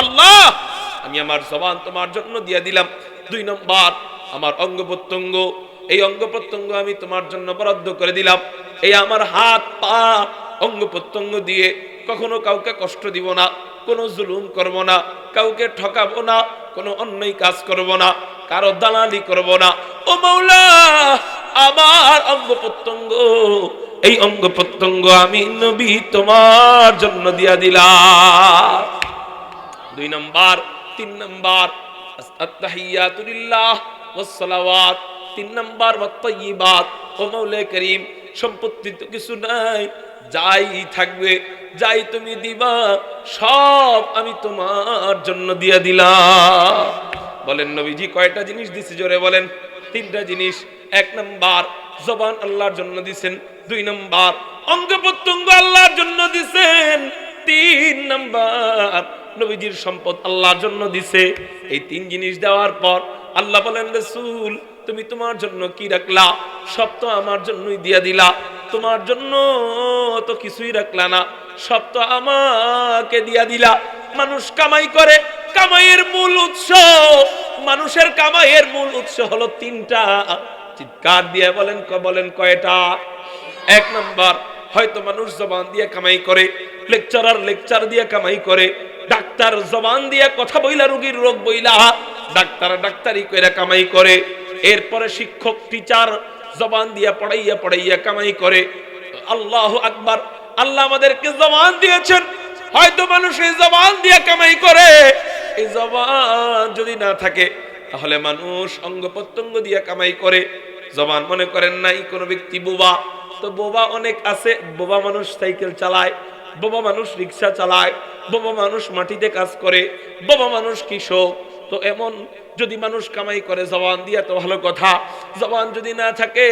আল্লাহ আমি আমার জবান তোমার জন্য দিয়ে দিলাম। 2 নম্বর আমার অঙ্গ প্রত্যঙ্গ, এই অঙ্গ প্রত্যঙ্গ আমি তোমার জন্য বরাদ্দ করে দিলাম। এই আমার হাত পা অঙ্গ প্রত্যঙ্গ দিয়ে কখনো কাউকে কষ্ট দিব না, কোনো জুলুম করব না, কাউকে ঠকাবো না, কোনো অন্যায় কাজ করব না, কারো দালালি করব না। ও মাওলা আমার অঙ্গ প্রত্যঙ্গ, এই অঙ্গ প্রত্যঙ্গ আমি নবী তোমার জন্য দিয়া দিলাম। 2 নম্বর। 3 নম্বর আত-তাহিয়াতু লিল্লাহ ওয়াস সালাওয়াত। 3 নম্বর ওয়াত তাইয়্যিবাত। ও মাওলা করিম সম্পত্তি তো কিছু নাই, যাই থাকবে যাই তুমি দিবা সব আমি তোমার জন্য দিয়া দিলাম। বলেন নবীজি কয়টা জিনিস দিছি? জোরে বলেন। 3টা জিনিস। 1 নম্বর জবান আল্লাহর জন্য দিবেন। 2 নম্বর অঙ্গ প্রত্যঙ্গ আল্লাহর জন্য দিবেন। 3 নম্বর নবীজির সম্পদ আল্লাহর জন্য দিছে। এই 3 জিনিস দেওয়ার পর আল্লাহ বলেন রাসূল তুমি তোমার জন্য কি রাখলা? সব তো আমার জন্যই দিয়া দিলা। তোমার জন্য তো কিছুই রাখলা না, সব তো আমাকে দিয়া দিলা। মানুষ কামাই করে, কামাইয়ের মূল উৎস, মানুষের কামাইয়ের মূল উৎস হলো 3টা। চিৎকার দিয়ে বলেন কয়টা? 1 নম্বর হয়তো মানুষ জবান দিয়ে কামাই করে, লেকচারার লেকচার দিয়ে কামাই করে, ডাক্তার জবান দিয়ে কথা বইলা রোগীর রোগ বইলা ডাক্তার ডাক্তারি কইরা কামাই করে। এরপরে শিক্ষক টিচার জবান দিয়ে পড়াইয়া কামাই করে। আল্লাহু আকবার। আল্লাহ আমাদেরকে জবান দিয়েছেন, হয়তো মানুষ এই জবান দিয়ে কামাই করে। এই জবান যদি না থাকে তাহলে মানুষ অঙ্গ প্রত্যঙ্গ দিয়ে কামাই করে। জবান মনে করেন নাই কোনো ব্যক্তি বোবা, তো বোবা অনেক আছে। বোবা মানুষ সাইকেল চালায়, বোবা মানুষ রিক্সা চালায়, বোবা মানুষ মাটিতে কাজ করে, বোবা মানুষ কৃষক। তো এমন যদি মানুষ কামাই করে জবান দিয়া তো ভালো কথা, জবান যদি না থাকে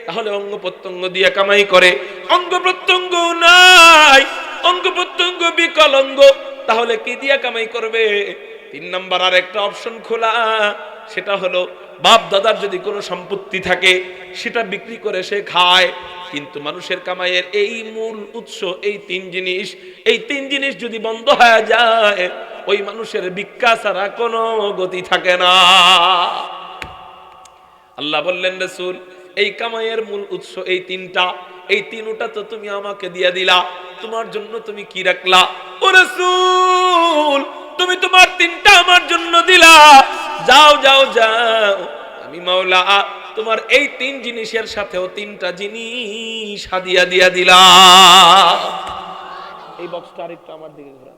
তাহলে অঙ্গ প্রত্যঙ্গ দিয়ে কামাই করে। অঙ্গ প্রত্যঙ্গ নাই, অঙ্গ প্রত্যঙ্গ বিকলাঙ্গ, তাহলে কি দিয়া কামাই করবে? 3 নম্বর আর একটা অপশন খোলা, সেটা হলো বাপ দাদার যদি কোনো সম্পত্তি থাকে সেটা বিক্রি করে সে খায়। কিন্তু মানুষের কামাইয়ের এই মূল উৎস এই 3 জিনিস, এই 3 জিনিস যদি বন্ধ হয়ে যায় ওই মানুষের ভিক্ষা ছাড়া কোনো গতি থাকে না। আল্লাহ বললেন রাসূল এই কামাইয়ের মূল উৎস এই 3টা, এই 3টা তো তুমি আমাকে দিয়া দিলা, তোমার জন্য তুমি কি রাখলা? ও রাসূল তুমি তোমার 3টা আমার জন্য দিলা, যাও যাও যাও আমি মাওলা তোমার এই 3 জিনিসের সাথেও 3টা জিনিস হাদিয়া দিয়া দিলাম। এই বক্সটা আরেকটু আমার দিকে ঘোরান।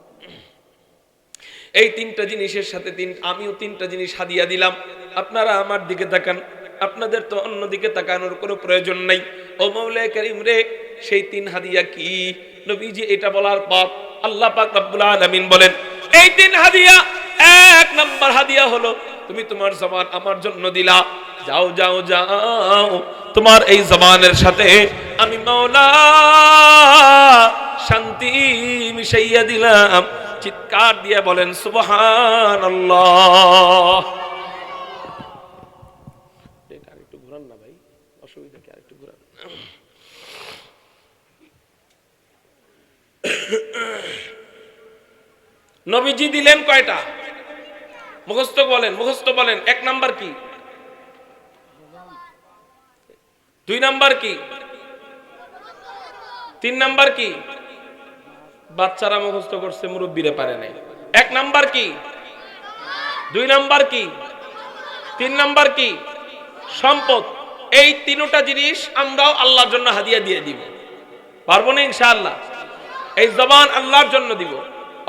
এই 3টা জিনিসের সাথে আমিও 3টা জিনিস হাদিয়া দিলাম। আপনারা আমার দিকে তাকান, আপনাদের তো অন্য দিকে তাকানোর কোনো প্রয়োজন নাই। ও মাওলা কারীম রে, সেই 3 হাদিয়া কি? নবীজি এটা বলার পর আল্লাহ পাক রব্বুল আলামিন বলেন এই 3 হাদিয়া। 1 নম্বর হাদিয়া হলো তুমি তোমার জবান আমার জন্য দিলা, যাও যাও যাও তোমার এই জবানের সাথে আমি মাওলা শান্তি মিশাইয়া দিলাম। চিৎকার দিয়ে বলেন সুবহানাল্লাহ। এটা আরেকটু ঘোরান না ভাই, অসুবিধা কি? আরেকটু ঘোরান। নবীজি দিলেন কয়টা? মুখস্থ বলেন, মুখস্থ বলেন। 1 নাম্বার কি? 2 নাম্বার কি? 3 নাম্বার কি? বাচ্চারা মুখস্থ করছে, মুরব্বীরা পারে নাই। 1 নাম্বার কি? 2 নাম্বার কি? 3 নাম্বার কি? সম্পদ। এই 3টা জিনিস আমরাও আল্লাহর জন্য হাদিয়া দিয়ে দিব। পারবো না ইনশাআল্লাহ? এই জবান আল্লাহর জন্য দিব,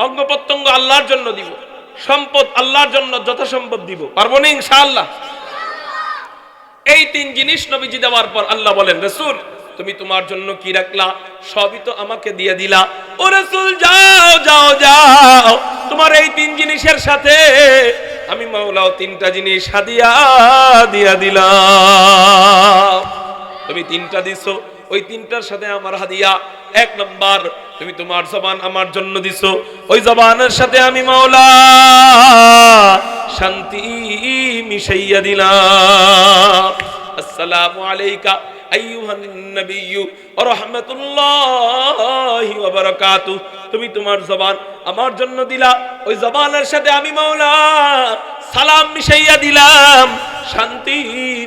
অঙ্গ প্রত্যঙ্গ আল্লাহর জন্য দিব, সম্পদ আল্লাহর জন্য যথাসম্ভব দিব। পারবো না ইনশাআল্লাহ? এই 3 জিনিস নবীজি দেওয়ার পর আল্লাহ বলেন রাসূল তুমি তোমার জন্য কি রাখলা? সবই তো আমাকে দিয়ে দিলা। ও রাসূল যাও যাও যাও তোমার এই 3 জিনিসের সাথে আমি মাওলাও 3টা জিনিস হাদিয়া দিয়া দিলাম। তুমি 3টা দিছো, ওই 3টার সাথে আমার হাদিয়া। 1 নাম্বার তুমি তোমার জবান আমার জন্য দিছো, ওই জবানের সাথে আমি মাওলা শান্তি মিশাইয়া দিলাম। আসসালামু আলাইকা আইয়ুহান নাবিয়্যু ওয়া রাহমাতুল্লাহি ওয়া বারাকাতুহু, তুমি তোমার জবান আমার জন্য দিলা, ওই জবানের সাথে আমি মাওলা সালাম মিশাইয়া দিলাম, শান্তি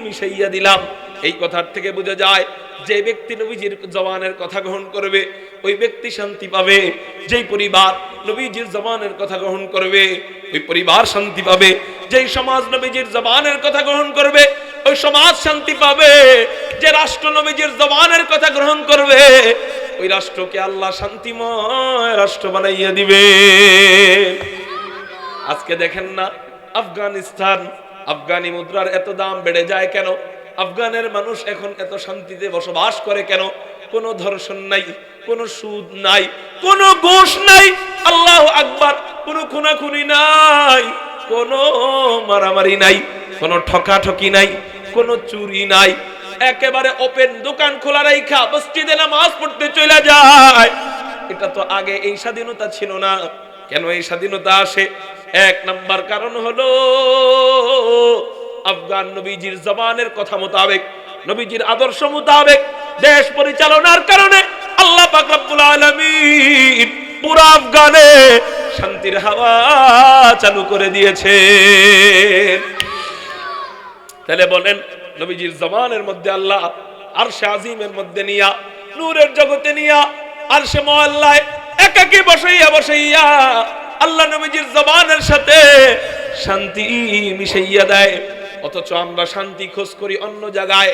মিশাইয়া দিলাম। এই কথার থেকে বোঝা যায় যে ব্যক্তি নবীজির জবানের কথা গ্রহণ করবে ওই ব্যক্তি শান্তি পাবে, যেই পরিবার নবীজির জবানের কথা গ্রহণ করবে ওই পরিবার শান্তি পাবে, যেই সমাজ নবীজির জবানের কথা গ্রহণ করবে ওই সমাজ শান্তি পাবে, যে রাষ্ট্র নবীজির জবানের কথা গ্রহণ করবে ওই রাষ্ট্রকে আল্লাহ শান্তিময় রাষ্ট্র বানাইয়া দিবে। আজকে দেখেন না আফগানিস্তান, আফগানি মুদ্রার এত দাম বেড়ে যায় কেন? আফগানের মানুষ এখন এত শান্তিতে বসবাস করে কেন? কোনো ধর্ষণ নাই, কোনো সুদ নাই, কোনো ঘুষ নাই, আল্লাহু আকবার, কোনো খুনাখুনি নাই, কোনো মারামারি নাই, কোনো ঠকাঠকি নাই, কোনো চুরি নাই, একেবারে ওপেন দোকান খোলা রাইখা মসজিদে নামাজ পড়তে চলে যায়। এটা তো আগে এই স্বাধীনতা ছিল না। কেন এই স্বাধীনতা আসে? এক নাম্বার কারণ হলো আফগান নবীজির জবানের কথা মোতাবেক, নবীজির আদর্শ মোতাবেক দেশ পরিচালনার কারণে আল্লাহ পাক রব্বুল আলামিন পুরো আফগানে শান্তির হাওয়া চালু করে দিয়েছে। তাহলে বলেন নবীজির জবানের মধ্যে আল্লাহ আরশে আজিমের মধ্যে নিয়া, নূরের জগতে নিয়া, আরশে মুআল্লায় একাকী বসাইয়া আল্লাহ নবীজির জবানের সাথে শান্তি মিশাইয়া দেয়। অথচ আমরা শান্তি খোঁজ করি অন্য জায়গায়,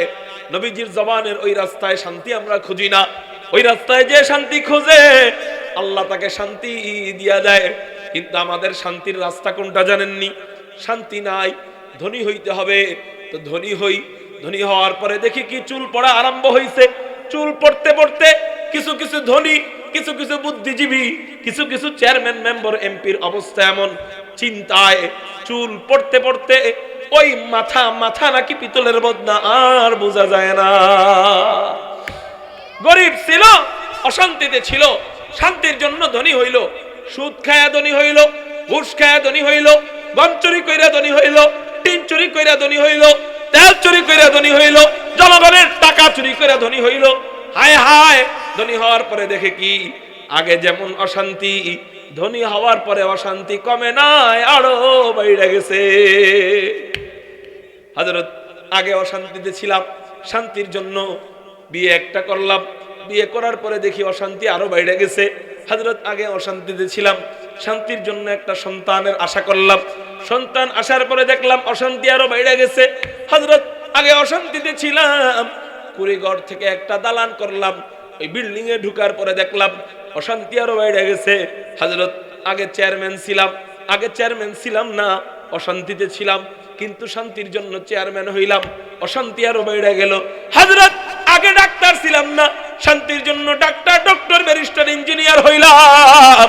নবীজির জবানের ওই রাস্তায় শান্তি আমরা খুঁজি না। ওই রাস্তায় যে শান্তি খোঁজে আল্লাহ তাকে শান্তি দিয়া দেয়। কিন্তু আমাদের শান্তির রাস্তা কোনটা জানেননি? শান্তি নাই, ধনী হইতে হবে, তো ধনী হই, ধনী হওয়ার পরে দেখি কি চুল পড়া আরম্ভ হইছে। চুল পড়তে পড়তে কিছু কিছু ধনী, কিছু কিছু বুদ্ধিজীবী, কিছু কিছু চেয়ারম্যান মেম্বার এমপির অবস্থা এমন, চিন্তায় চুল পড়তে পড়তে ওই মাথা নাকি পিতলের বদনা আর বোঝা যায় না। গরিব ছিল, অশান্তিতে ছিল, শান্তির জন্য ধনী হইল, সুদ খায়া ধনী হইল, ঘুষ খায়া ধনী হইল, গম চুরি কইরা ধনী হইল, টিন চুরি কইরা ধনী হইল, তেল চুরি কইরা ধনী হইল, জনগণের টাকা চুরি কইরা ধনী হইল। হায় হায়, ধনী হওয়ার পরে দেখে কি আগে যেমন অশান্তি, ধনী হওয়ার পরে অশান্তি কমে নাই, আরো বাইরে গেছে। হযরত আগে অশান্তিতে ছিলাম, শান্তির জন্য বিয়ে একটা করলাম, বিয়ে করার পরে দেখি অশান্তি আরো বাইরে গেছে। হযরত আগে অশান্তিতে ছিলাম, শান্তির জন্য একটা সন্তানের আশা করলাম, সন্তান আসার পরে দেখলাম অশান্তি আরো বাইরে গেছে। হযরত আগে অশান্তিতে ছিলাম, কুড়িঘর থেকে একটা দালান করলাম, ওই বিল্ডিং এ ঢুকার পরে দেখলাম অশান্তি আরো বাইরে গেছে। হযরত আগে চেয়ারম্যান ছিলাম না, অশান্তিতে ছিলাম, কিন্তু শান্তির জন্য চেয়ারম্যান হইলাম, অশান্তি আরো বেড়ে গেল। হযরত আগে ডাক্তার ছিলাম না, শান্তির জন্য ডক্টর ব্যারিস্টার ইঞ্জিনিয়ার হইলাম,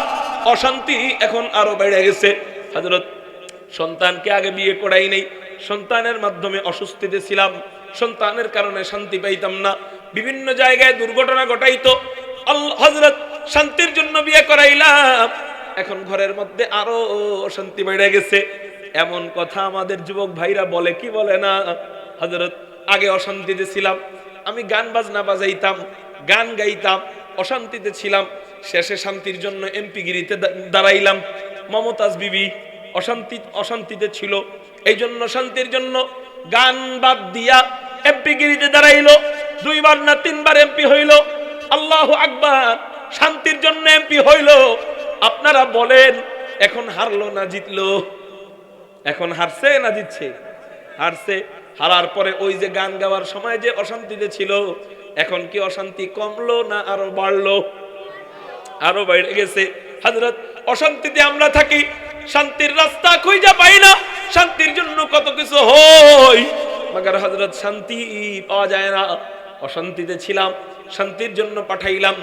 অশান্তি এখন আরো বেড়ে গেছে। হযরত সন্তানকে আগে বিয়ে করাই নাই, সন্তানের মাধ্যমে অসুস্থিতে ছিলাম, সন্তানের কারণে শান্তি পাইতাম না, বিভিন্ন জায়গায় দুর্ঘটনা ঘটাইতো। হযরত শান্তির জন্য বিয়ে করাইলাম, এখন ঘরের মধ্যে আরো অশান্তি বেড়ে গেছে। এমন কথা আমাদের যুবক ভাইরা বলে কি বলে না? হযরত আগে অশান্তিতে ছিলাম, আমি গান বাজনা বাজাইতাম, গান গাইতাম, অশান্তিতে ছিলাম, শেষে শান্তির জন্য এমপি গিরিতে দাঁড়াইলাম। মমতাজ বিবি অশান্তিতে ছিল, এই জন্য শান্তির জন্য গান বাদ দিয়া এমপি গিরিতে দাঁড়াইলো, 2 বার না 3 বার এমপি হইল। আল্লাহু আকবার, শান্তির জন্য এমপি হইল। আপনারা বলেন এখন হারলো না জিতলো? এখন হারছে না জিতছে? হারছে। হারার পরে ওই যে গান গাওয়ার সময় যে অশান্তিতে ছিল, এখন কি অশান্তি কমলো না আরো বাড়লো? আরো বেড়ে গেছে। হযরত অশান্তিতে আমরা থাকি, শান্তির রাস্তা খুঁজে পাই না, শান্তির জন্য কত কিছু হই, মাগার হযরত শান্তি পাওয়া যায় না। অশান্তিতে ছিলাম, শান্তির জন্য পাঠাইলাম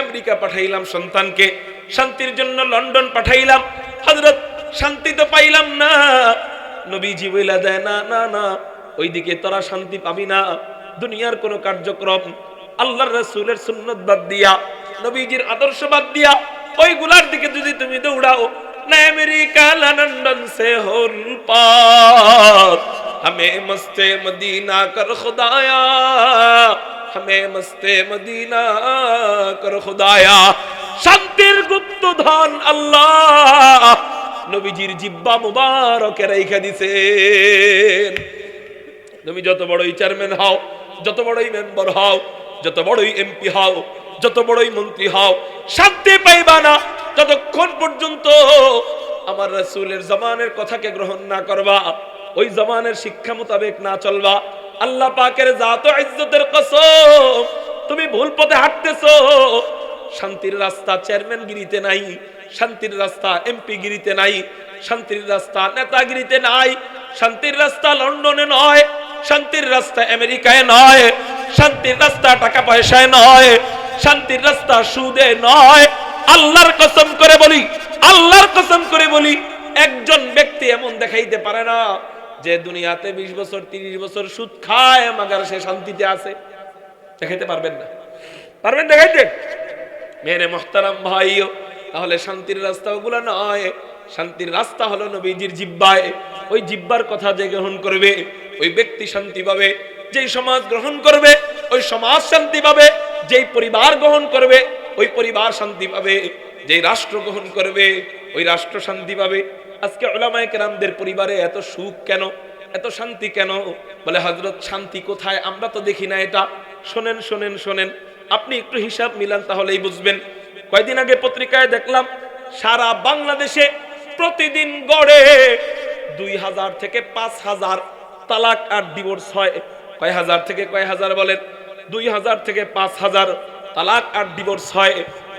আমেরিকা, পাঠাইলাম সন্তানকে, শান্তির জন্য লন্ডন পাঠাইলাম। হযরত শান্তি তো পাইলাম না। নবীজি বইলা দেয় না না না, ওইদিকে তোরা শান্তি পাবি না। দুনিয়ার কোন কার্যক্রম, আল্লাহর রাসূলের সুন্নাত বাদ দিয়া, নবীজির আদর্শ বাদ দিয়া ওইগুলার দিকে যদি তুমি দৌড়াও না, আমেরিকা লন্ডন সে হোল পার, हमें मस्ते मदीना कर खुदाया, हमें मस्ते मदीना कर खुदाया। শান্তির গুপ্তধন আল্লাহ নবীজির জিহ্বা মুবারকে রেখে দিয়েছেন। তুমি যত বড়ই চেয়ারম্যান হও, যত বড়ই মেম্বার হও, যত বড়ই এমপি হও, যত বড়ই মন্ত্রী হও, শান্তি পাইবা না যতক্ষণ পর্যন্ত আমার রাসূলের জবানের কথাকে গ্রহণ না করবা, ওই জবানের শিক্ষা মোতাবেক না চলবা। আল্লাহ পাকের জাত ও ইজ্জতের কসম, তুমি ভুল পথে হাঁটতেছো। শান্তির রাস্তা চেয়ারম্যানগিরিতে নাই, শান্তির রাস্তা এমপি গিরিতে নাই, শান্তির রাস্তা নেতাগিরিতে নাই, শান্তির রাস্তা লন্ডনে নয়, শান্তির রাস্তা আমেরিকায় নয়, শান্তির রাস্তা টাকা পয়সায় নয়, শান্তির রাস্তা সুদে নয়। আল্লাহর কসম করে বলি, আল্লাহর কসম করে বলি, একজন ব্যক্তি এমন দেখাইতে পারে না যে দুনিয়াতে 20 বছর 30 বছর সুদ খায় মাগার সে শান্তিতে আছে। দেখাইতে পারবেন না? পারবেন দেখাইতে? মেরে মুহতারাম ভাইও, তাহলে শান্তির রাস্তা ওগুলা নয়। শান্তির রাস্তা হলো নবীজির জিহ্বায়। ওই জিহ্বার কথা যে গ্রহণ করবে ওই ব্যক্তি শান্তি পাবে। যেই সমাজ গ্রহণ করবে ওই সমাজ শান্তি পাবে। যেই পরিবার গ্রহণ করবে ওই পরিবার শান্তি পাবে। যেই রাষ্ট্র গ্রহণ করবে ওই রাষ্ট্র শান্তি পাবে। আজকে উলামায়ে কেরামদের পরিবারে এত সুখ কেন, এত শান্তি কেন? বলে হযরত শান্তি কোথায়? আমরা তো দেখি না এটা। শোনেন শোনেন শোনেন, আপনি একটু হিসাব মিলান তাহলেই বুঝবেন। কয়েকদিন আগে পত্রিকায় দেখলাম সারা বাংলাদেশে প্রতিদিন গড়ে 2000 থেকে 5000 তালাক আর ডিভোর্স হয়। কয় হাজার থেকে কয় হাজার বলেন? 2000 থেকে 5000 তালাক আর ডিভোর্স হয়।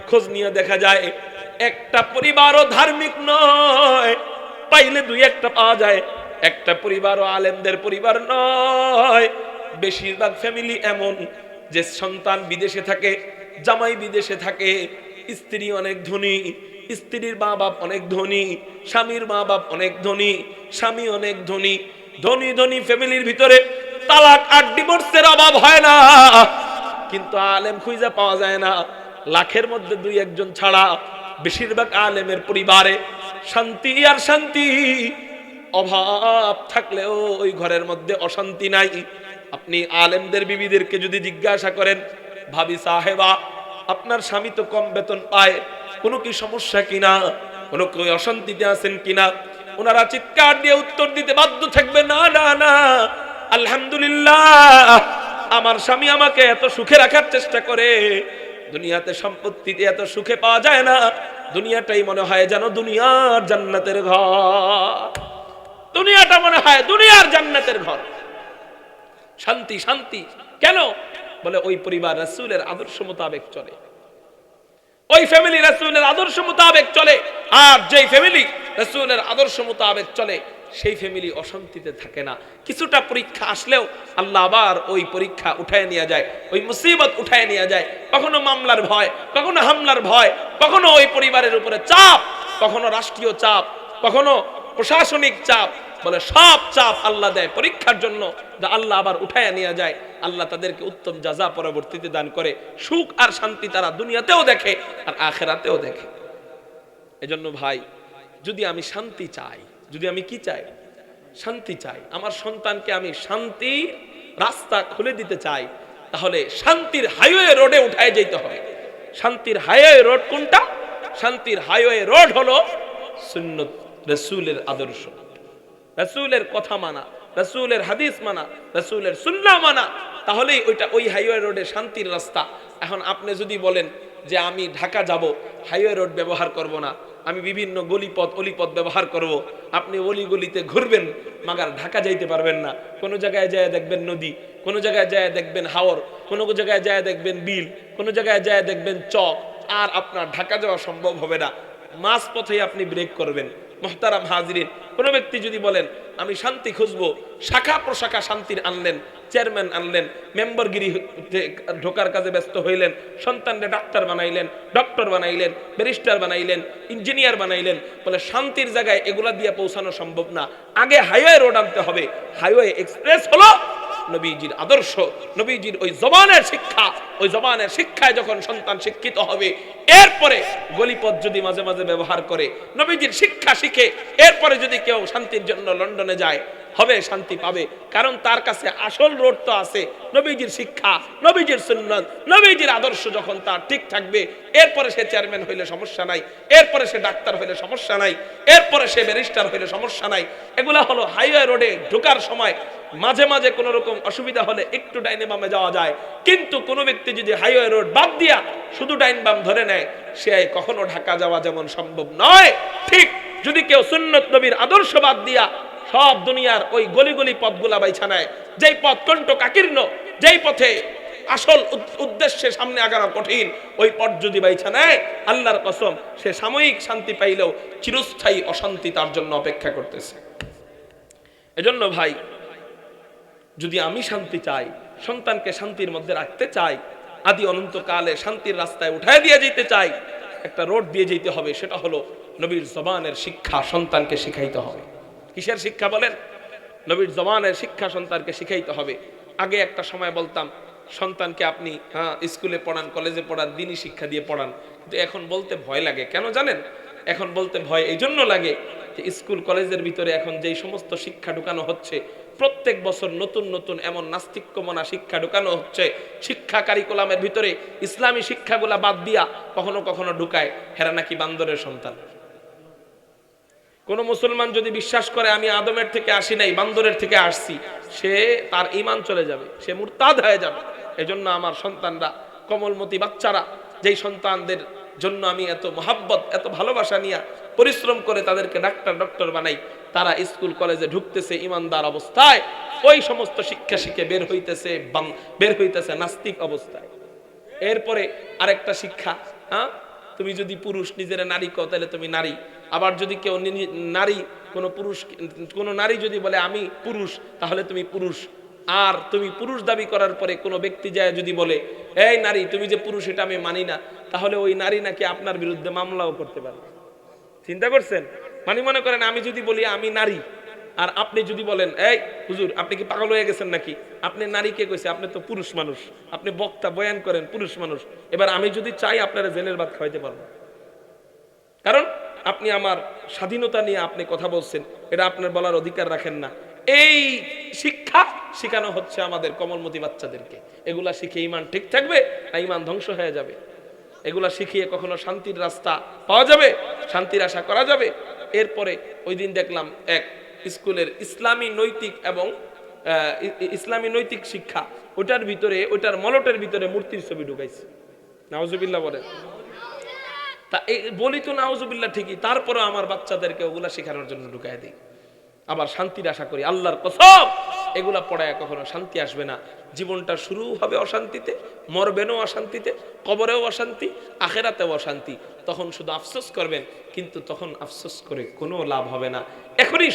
খোঁজ নিয়ে দেখা যায় একটা পরিবারও ধার্মিক নয়, পাইলে 2-1টা পাওয়া যায়। একটা পরিবারও আলেমদের পরিবার নয়। বেশিরভাগ ফ্যামিলি এমন যে সন্তান বিদেশে থাকে, জামাই বিদেশে থাকে, স্ত্রী অনেক ধনী, স্ত্রীর মা বাপ অনেক ধনী, স্বামীর মা বাপ অনেক ধনী, স্বামী অনেক ধনী। ধনী ধনী ফ্যামিলির ভিতরে তালাক আর ডিভোর্সের অভাব হয় না, কিন্তু আলেম খুঁজে পাওয়া যায় না। লাখের মধ্যে 2-1 জন ছাড়া বেশিরভাগ আলেমের পরিবারে শান্তি আর শান্তি। অভাব থাকলেও ওই ঘরের মধ্যে অশান্তি নাই। আপনি আলেমদের বিবিদেরকে যদি জিজ্ঞাসা করেন, ভাবি সাহেবা আপনার স্বামী তো কম বেতন পায়, কোনো কি সমস্যা কিনা, কোনো কি অশান্তিতে আছেন কিনা, ওনারা চিৎকার দিয়ে উত্তর দিতে বাধ্য থাকবে, না না না, আলহামদুলিল্লাহ আমার স্বামী আমাকে এত সুখে রাখার চেষ্টা করে। দুনিয়াতে সম্পত্তিতে এত সুখে পাওয়া যায় না। দুনিয়াটাই মনে হয় যেন দুনিয়ার জান্নাতের ঘর। দুনিয়াটা মনে হয় দুনিয়ার জান্নাতের ঘর। শান্তি শান্তি কেন? বলে ওই পরিবার রাসূলের আদর্শ মোতাবেক চলে, ওই ফ্যামিলি রাসূলের আদর্শ মোতাবেক চলে। আর যেই ফ্যামিলি রাসূলের আদর্শ মোতাবেক চলে সেই ফ্যামিলি অশান্তিতে থাকে না। কিছুটা পরীক্ষা আসলেও আল্লাহ আবার ওই পরীক্ষা উঠায় নিয়ে যায়, ওই মুসিবত উঠায় নিয়ে যায়। কখনো মামলার ভয়, কখনো হামলার ভয়, কখনো ওই পরিবারের উপরে চাপ, কখনো রাষ্ট্রীয় চাপ, কখনো প্রশাসনিক চাপ। বলে সব চাপ আল্লাহ দেয় পরীক্ষার জন্য, যা আল্লাহ আবার উঠায় নিয়ে যায়। আল্লাহ তাদেরকে উত্তম জাযা পরবর্তীতে দান করে। সুখ আর শান্তি তারা দুনিয়াতেও দেখে আর আখিরাতেও দেখে। এজন্য ভাই, যদি আমি শান্তি চাই, যদি আমি কি চাই? শান্তি চাই, আমার সন্তানকে আমি শান্তি রাস্তা খুলে দিতে চাই, তাহলে শান্তির হাইওয়ে রোডে উঠায় যেতে হবে। শান্তির হাইওয়ে রোড কোনটা? শান্তির হাইওয়ে রোড হলো সুন্নত, রাসূলের আদর্শ, রাসূলের কথা মানা, রাসূলের হাদিস মানা, রাসূলের সুন্নাহ মানা, তাহলেই ওইটা ওই হাইওয়ে রোডে শান্তির রাস্তা। এখন আপনি যদি বলেন যে আমি ঢাকা যাব, হাইওয়ে রোড ব্যবহার করব না, আমি বিভিন্ন গলিপথ অলিপথ ব্যবহার করব, আপনি অলিগলিতে ঘুরবেন মাগার ঢাকা যাইতে পারবেন না। কোনো জায়গায় যায় দেখবেন নদী, কোনো জায়গায় যায় দেখবেন হাওর, কোনো জায়গায় যায় দেখবেন বিল, কোনো জায়গায় যায় দেখবেন চক। আর আপনার ঢাকা যাওয়া সম্ভব হবে না। মাঝ পথেই আপনি ব্রেক করবেন। মুহতারাম হাজিরিন, কোন ব্যক্তি যদি বলেন আমি শান্তি খুঁজবো, শাখা প্রশাখা শান্তির আনলেন, চেয়ারম্যান আনলেন, মেম্বারগিরি ঢোকার কাজে ব্যস্ত হইলেন, সন্তানকে ডাক্তার বানাইলেন, ডক্টর বানাইলেন, ব্যারিস্টার বানাইলেন, ইঞ্জিনিয়ার বানাইলেন, বলে শান্তির জায়গায় এগুলা দিয়ে পৌঁছানো সম্ভব না। আগে হাইওয়ে রোড আনতে হবে। হাইওয়ে এক্সপ্রেস হলো নবীজির আদর্শ, নবীজির ওই জবানের শিক্ষা। ওই জবানের শিক্ষায় যখন সন্তান শিক্ষিত হবে, এরপরে গলিপথ যদি মাঝে মাঝে ব্যবহার করে, নবীজির শিক্ষা শিখে এরপরে যদি কেউ শান্তির জন্য লন্ডনে যায়, হবে, শান্তি পাবে। কারণ তার কাছে আসল রোড তো আছে, নবীজির শিক্ষা, নবীজির সুন্নাত, নবীজির আদর্শ যখন তার ঠিক থাকবে, এরপরে সে চেয়ারম্যান হইলে সমস্যা নাই, এরপরে সে ডাক্তার হইলে সমস্যা নাই, এরপরে সে ব্যারিস্টার হইলে সমস্যা নাই। এগুলা হলো হাইওয়ে রোডে ঢোকার সময় মাঝে মাঝে কোনো রকম অসুবিধা হলে একটু ডাইনে বামে যাওয়া যায়, কিন্তু কোনো ব্যক্তি যদি হাইওয়ে রোড বাদ দিয়া শুধু ডাইন বাম ধরে নেয়, সে কখনো ঢাকা যাওয়া যেমন সম্ভব নয়, ঠিক যদি কেউ সুন্নত নবীর আদর্শ বাদ দিয়া সব দুনিয়ার ওই গলি গলি পথগুলা বাইছা নেয়, যেই পথ কণ্টকাকীর্ণ, যেই পথে আসল উদ্দেশ্যে সামনে আগানো কঠিন, ওই পথ যদি বাইছা নেয়, আল্লাহর কসম সে সাময়িক শান্তি পাইলেও চিরস্থায়ী অশান্তি তার জন্য অপেক্ষা করতেছে। এজন্য ভাই, যদি আমি শান্তি চাই, সন্তানকে শান্তির মধ্যে রাখতে চাই, আদি অনন্তকালে শান্তির রাস্তায় উঠায় দিয়ে যেতে চাই, একটা রোড দিয়ে যেতে হবে, সেটা হলো নবীর জবানের শিক্ষা সন্তানকে শিখাইতে হবে। কিসের শিক্ষা বলেন? নবীর জবানের শিক্ষা সন্তানকে শিখাইতে হবে। আগে একটা সময় বলতাম সন্তানকে আপনি স্কুলে পড়ান, কলেজে পড়ান, দিনী শিক্ষা দিয়ে পড়ান, কিন্তু এখন বলতে ভয় লাগে। কেন জানেন? এখন বলতে ভয় এই জন্য লাগে যে স্কুল কলেজের ভিতরে এখন যেই সমস্ত শিক্ষা ঢুকানো হচ্ছে, প্রত্যেক বছর নতুন নতুন এমন নাস্তিক্যমনা শিক্ষা ঢুকানো হচ্ছে, শিক্ষা কারিকুলামের ভিতরে ইসলামী শিক্ষাগুলা বাদ দিয়া কখনো কখনো ঢুকায় হেরা নাকি বান্দরের সন্তান। কোন মুসলমান যদি বিশ্বাস করে আমি আদমের থেকে আসি নাই, বান্দরের থেকে আসছি, সে তার ঈমান চলে যাবে, সে মুরতাদ হয়ে যাবে। এজন্য আমার সন্তানরা, কোমলমতি বাচ্চারা, যেই সন্তানদের জন্য আমি এত মহাব্বত, এত ভালোবাসা নিয়ে পরিশ্রম করে তাদেরকে ডক্টর বানাই, তারা স্কুল কলেজে ঢুকতেছে ঈমানদার অবস্থায়, ওই সমস্ত শিক্ষা শিখে বের হইতেছে নাস্তিক অবস্থায়। এরপরে আরেকটা শিক্ষা, তুমি যদি পুরুষ নিজের নারী কও তাহলে তুমি নারী। আবার যদি কেউ নারী, কোন নারী যদি বলে আমি পুরুষ, তাহলে তুমি পুরুষ। আর তুমি পুরুষ দাবি করার পরে কোনো ব্যক্তি যায় যদি বলে এই নারী তুমি যে পুরুষ, এটা আমি মানি না, তাহলে ওই নারী নাকি আপনার বিরুদ্ধে মামলাও করতে পারবে। চিন্তা করছেন? মনে করেন আমি যদি বলি আমি নারী, আর আপনি যদি বলেন এই হুজুর আপনি কি পাগল হয়ে গেছেন নাকি, আপনি নারী কে কইছে, আপনি তো পুরুষ মানুষ, আপনি বক্তা বয়ান করেন, পুরুষ মানুষ। এবার আমি যদি চাই আপনারা জেলের ভাত খাওয়াইতে পারবো, কারণ আপনি আমার স্বাধীনতা নিয়ে আপনি কথা বলছেন, এটা আপনার বলার অধিকার রাখেন না। এই শিক্ষা শেখানো হচ্ছে আমাদের কোমলমতি বাচ্চাদেরকে। এগুলা শিখে ঈমান ঠিক থাকবে না ঈমান ধ্বংস হয়ে যাবে? এগুলা শিখিয়ে কখনো শান্তির রাস্তা পাওয়া যাবে, শান্তির আশা করা যাবে? এরপরে ওই দিন দেখলাম এক স্কুলের ইসলামী নৈতিক এবং ইসলামী নৈতিক শিক্ষা, ওটার ভিতরে, ওটার মলটের ভিতরে মূর্তির ছবি ঢুকাইছে। নাউজুবিল্লাহ বলেন। তা বলি তো নাউজুবিল্লাহ ঠিকই, তারপরে আমার বাচ্চাদেরকে ওগুলা শেখানোর জন্য ঢুকাই দিই। আবার শান্তির আশা করি, আল্লাহর কসম এগুলা পড়ায় কখনো শান্তি আসবে না। জীবনটা শুরু হবে অশান্তিতে, মরবেনও অশান্তিতে, কবরেও অশান্তি, আখেরাতেও অশান্তি। তখন শুধু আফসোস করবেন, কিন্তু তখন আফসোস করে কোনো লাভ হবে না। এখনই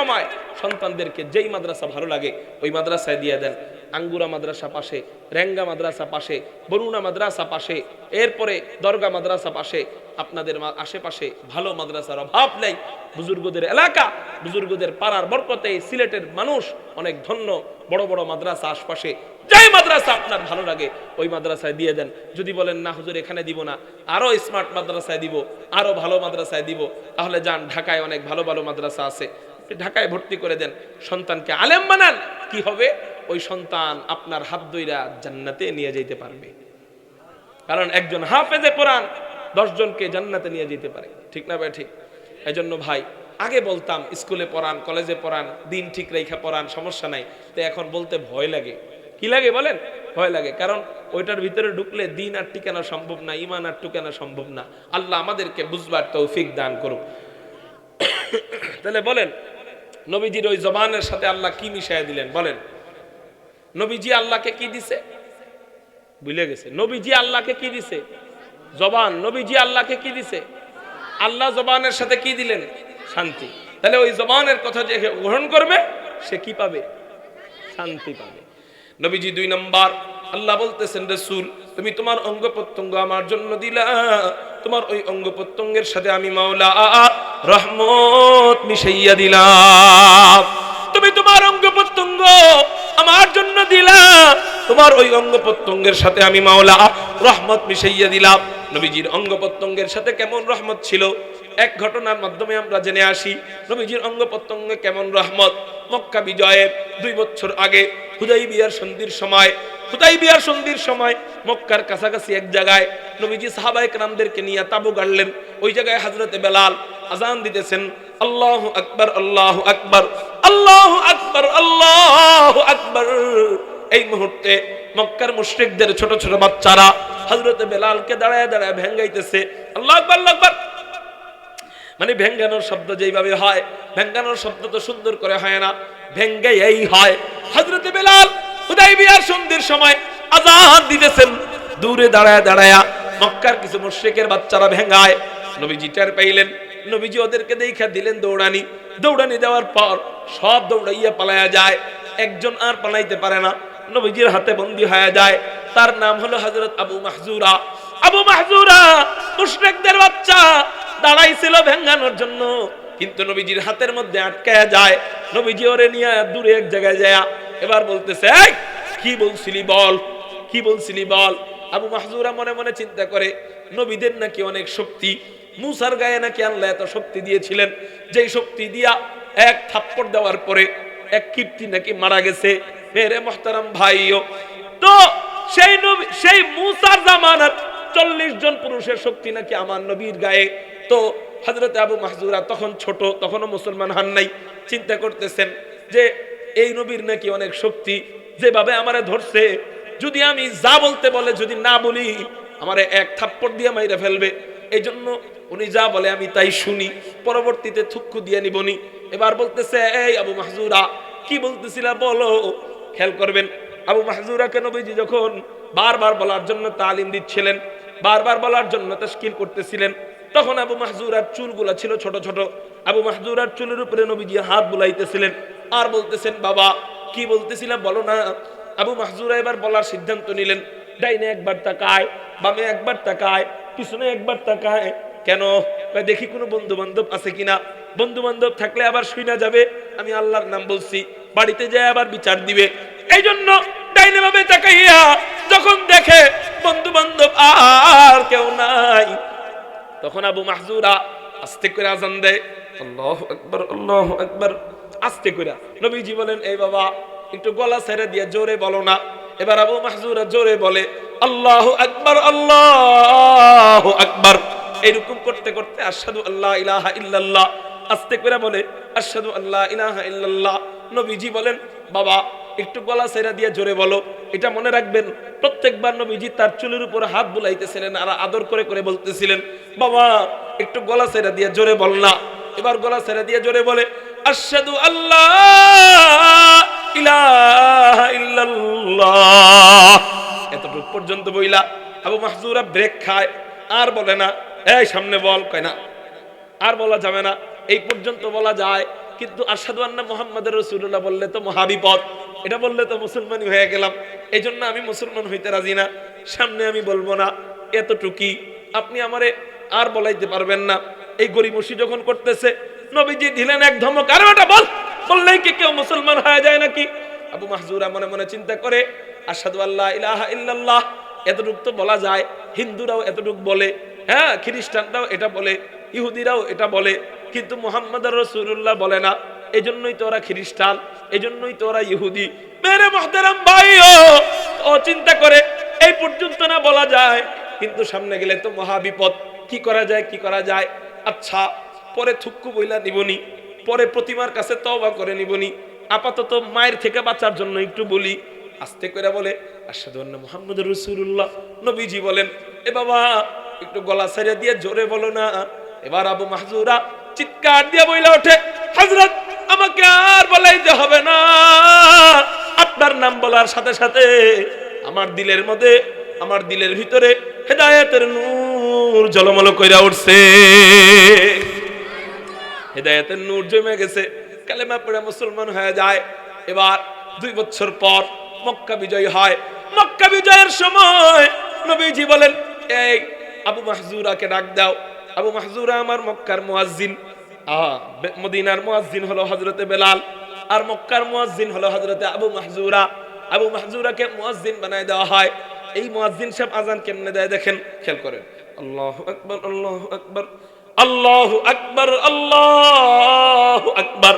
সময় সন্তানদেরকে যেই মাদ্রাসা ভালো লাগে ওই মাদ্রাসায় দিয়ে দেন। আঙ্গুরা মাদ্রাসা পাশে, রেঙ্গা মাদ্রাসা পাশে, বরুণা মাদ্রাসা পাশে, এরপরে দরগা মাদ্রাসা পাশে। আপনাদের আশেপাশে ভালো মাদ্রাসার অভাব নেই। বুজুর্গদের এলাকা, বুজুর্গদের পাড়ার বরকতে সিলেটের মানুষ অনেক ধন্য। বড় বড় মাদ্রাসা আশপাশে, যেই মাদ্রাসা আপনার ভালো লাগে ওই মাদ্রাসায় দিয়ে দেন। যদি বলেন না হুজুর এখানে দিব না, আরো স্মার্ট মাদ্রাসায় দিব, আরো ভালো মাদ্রাসায় দিব, তাহলে যান ঢাকায় অনেক ভালো ভালো মাদ্রাসা আছে, ঢাকায় ভর্তি করে দেন। সন্তানকে আলেম বানান, কি হবে? ওই সন্তান আপনার হাত ধইরা জান্নাতে নিয়ে যেতে পারবে। কারণ একজন হাফেজে কোরআন 10 জনকে জান্নাতে নিয়ে যেতে পারে। ঠিক না ভাই? ঠিক। এজন্য ভাই আগে বলতাম স্কুলে পড়ান, কলেজে পড়ান, দিন ঠিক রেখা পড়ান, সমস্যা নাই। তো এখন বলতে ভয় লাগে। কি লাগে বলেন? ভয় লাগে। কারণ ওইটার ভিতরে ঢুকলে দিন আর টিকানো সম্ভব না, ঈমান আর টিকানো সম্ভব না। আল্লাহ আমাদেরকে বুঝবার তৌফিক দান করুক। তাহলে বলেন নবীজির ওই জবানের সাথে আল্লাহ কি মিশাইয়া দিলেন? বলেন নবীজি আল্লাহকে কি দিছে? ভুলে গেছে। নবীজি আল্লাহকে কি দিছে? জবান। নবীজি আল্লাহকে কি দিছে? আল্লাহ জবানের সাথে কি দিলেন? শান্তি। তাহলে ওই জবানের কথা যে গ্রহণ করবে সে কি পাবে? শান্তি পাবে। নবীজি 2 নম্বর আল্লাহ বলতেছেন রাসূল তুমি তোমার অঙ্গ প্রত্যঙ্গ আমার জন্য দিলা, তোমার ওই অঙ্গ প্রত্যঙ্গের সাথে আমি মাওলা রহমত মিশাইয়া দিলাম। তুমি তোমার অঙ্গ প্রত্যঙ্গ আমার জন্য দিলা, তোমার ওই অঙ্গ প্রত্যঙ্গের সাথে আমি মাওলা রহমত মিশাইয়া দিলাম। নবীজির অঙ্গ প্রত্যঙ্গের সাথে কেমন রহমত ছিল? এক ঘটনার মাধ্যমে আমরা জেনে আসি নবীজির অঙ্গ প্রত্যঙ্গে কেমন রহমত। মক্কা বিজয়ের 2 বছর আগে হুদাইবিয়ার সন্ধির সময় মক্কার কাছাকাছি এক জায়গায় নবীজি সাহাবায়ে কেরামদেরকে নিয়ে তাবু গাড়লেন। ওই জায়গায় হযরতে বেলাল আযান দিতেছেন, আল্লাহু আকবার আল্লাহু আকবার আল্লাহু আকবার আল্লাহু আকবার। এই মুহূর্তে মক্কার মুশরিকদের ছোট ছোট বাচ্চারা হযরতে বেলালকে দাঁড়ায় দাঁড়ায় ভেঙ্গাইতেছে, আল্লাহু আকবার আল্লাহু আকবার। মানে ভেঙ্গানোর শব্দ যেইভাবে হয়, ভেঙ্গানোর শব্দ তো সুন্দর করে হয় না, ভেঙ্গাই হয়। হযরতে বেলাল হুদাইবিয়ার সন্ধির সময় আযান দিতেছেন, দূরে দাঁড়ায় দাঁড়ায় মক্কার কিছু মুশরিকের বাচ্চারা ভেঙ্গায়। নবীজি টের পাইলেন, নবীজি ওদেরকে দেখা দিলেন দৌড়ানি দেওয়ার পর সব দৌড়াইয়া পালায়া যায়, একজন আর পালাইতে পারে না, নবীজির হাতে বন্দী হয়ে যায়। তার নাম হলো হযরত আবু মাহজুরা। মুশরিকদের বাচ্চা দাঁড়াইছিল ভেঙ্গানোর জন্য, কিন্তু নবীজির হাতের মধ্যে আটকায়া যায়। নবীজি ওরে নিয়ে দূরে এক জায়গায় যায়, এবার বলতেছে, এই কি বলছিলি বল। আবু মাহজুরা মনে মনে চিন্তা করে, নবীদের নাকি অনেক শক্তি, মুসার গায়ে নাকি আল্লাহ এত শক্তি দিয়েছিলেন, যেই শক্তি দিয়া এক থাপ্পড় দেওয়ার পরে এক কীর্তি নাকি মারা গেছে। মেরে মুহতারাম ভাইও, তো সেই মুসার জামানার 40 জন পুরুষের শক্তি নাকি আমার নবীর গায়ে। তো হযরত আবু মাহজুরা তখন ছোট, তখনও মুসলমান হন নাই, চিন্তা করতেছেন যে এই নবীর নাকি অনেক শক্তি, যেভাবে আমারে ধরছে, যদি আমি যা বলতে বলে যদি না বলি আমারে এক থাপ্পড় দিয়ে মাইরা ফেলবে। এই জন্য উনি যা বলে আমি তাই শুনি, পরবর্তীতে থুক্কু দিয়ে নিবনি। এবার বলতেছে, এই আবু মাহজুরা কি বলতেছিলা বলো। খেয়াল করবেন, আবু মাহজুরাকে নবীজি যখন বারবার বলার জন্য তালিম দিচ্ছিলেন, বারবার বলার জন্য তাশকিল করতেছিলেন, তখন আবু মাহজুরার চুলগুলা ছিল ছোট ছোট। আবু মাহজুরার চুলের উপরে নবীজি হাত বুলাইতেছিলেন আর বলতেছেন, বাবা কি বলতেছিলাম বলো না। আবু মাহজুরা এবার বলার সিদ্ধান্ত নিলেন, ডাইনে একবার তাকায়, বামে একবার তাকায়, পিছনে একবার তাকায়। কেন? দেখি কোনো বন্ধু বান্ধব আছে কিনা, বন্ধু বান্ধব থাকলে আবার শুনা যাবে আমি আল্লাহর নাম বলছি, বাড়িতে যায় আবার বিচার দিবে। এই জন্য ডাইনে বামে তাকাইয়া যখন দেখে বন্ধু বান্ধব আর কেউ নাই, তখন আবু মাহজুরা আস্তে করে আযান দেয়, আল্লাহু আকবার আল্লাহু আকবার, আস্তে করে। নবীজি বলেন, এই বাবা একটু গলা ছেড়ে দিয়ে জোরে বলো না। এবার আবু মাহজুরা জোরে বলে, আল্লাহু আকবার আল্লাহু আকবার। এরকম করতে করতে আশহাদু আল্লা ইলাহা ইল্লাল্লাহ, আস্তে করে বলে আশহাদু আল্লা ইলাহা ইল্লাল্লাহ। নবীজি বলেন, বাবা একটু গলা ছেড়ে দিয়ে জোরে বলো। এটা মনে রাখবেন, প্রত্যেকবার নবীজি তার চুলের উপর হাত বুলাইতেছিলেন আর আদর করে করে বলতেছিলেন, বাবা একটু গলা ছেড়ে দিয়ে জোরে বল না। এবার গলা ছেড়ে দিয়ে জোরে বলে, আশহাদু আল্লা ইলাহা ইল্লাল্লাহ। এতটুকু পর্যন্ত বইলা আবু মাহজুরা ব্রেক খায়, আর বলে না, এই সামনে বল, কয় না আর বলা যাবে না, এই পর্যন্ত বলা যায়। কিন্তু আশহাদু আন্না মুহাম্মাদুর রাসূলুল্লাহ বললে তো মহাবিপদ, এটা বললে তো মুসলমানই হয়ে গেলাম, এই জন্য আমি মুসলমান হইতে রাজি না, সামনে আমি বলবো না। এতটুকি আপনি আমারে আর বলাইতে পারবেন না। এই গরিমসি যখন করতেছে, নবীজি দিলেন এক ধমক, আরে ওটা বললেই কি কেউ মুসলমান হয়ে যায় নাকি? আবু মাহজুরা মনে মনে চিন্তা করে, আশহাদু আল্লা ইলাহা ইল্লাল্লাহ এতটুক তো বলা যায়, হিন্দুরাও এতটুক বলে, হ্যাঁ খ্রিস্টানরাও এটা বলে, ইহুদিরাও এটা বলে, কিন্তু মুহাম্মদুর রাসূলুল্লাহ বলে না। এই জন্যই তো ওরা খ্রিস্টান, এই জন্যই তো ওরা ইহুদি। মেরে মুহতারাম ভাইও, ও চিন্তা করে এই পর্যন্ত না বলা যায়, কিন্তু সামনে গেলে তো মহাবিপদ। কি করা যায়? আচ্ছা পরে থুক্কু বইলা নিবনি, পরে প্রতিমার কাছে তওবা করে নিবনি, আপাতত মায়ের থেকে বাঁচার জন্য একটু বলি। আস্তে করে বলে, আশহাদু আন্না মুহাম্মাদুর রাসূলুল্লাহ। নবীজি বলেন, এ বাবা একটু গলা ছেড়ে দিয়ে জোরে বলো না। এবার আবু মাহজুরা চিৎকার দিয়ে বইলা ওঠে, হযরত আমাকে আর বলাইতে হবে না, আপনার নাম বলার সাথে সাথে আমার দিলের মধ্যে, আমার দিলের ভিতরে হেদায়েতের নূর ঝলমল কইরা উঠছে, হেদায়েতের নূর জমে গেছে, কালেমা পড়ে মুসলমান হয়ে যায়। এবার 2 বছর পর মক্কা বিজয় হয়। মক্কা বিজয়ের সময় নবীজি বলেন, এই আবু মাহজুরাকে ডাক দাও। আবু মাহজুরা আমার মক্কার মুয়াজ্জিন, মদিনার মুয়াজ্জিন হলো হযরতে বেলাল, আর মক্কার মুয়াজ্জিন হলো হযরতে আবু মাহজুরা। আবু মাহজুরাকে মুয়াজ্জিন বানায় দেওয়া হয়। এই মুয়াজ্জিন সাহেব আযান কেমনে দেয় দেখেন, খেয়াল করেন, আল্লাহু আকবার আল্লাহু আকবার আল্লাহু আকবার, আল্লাহু আকবার।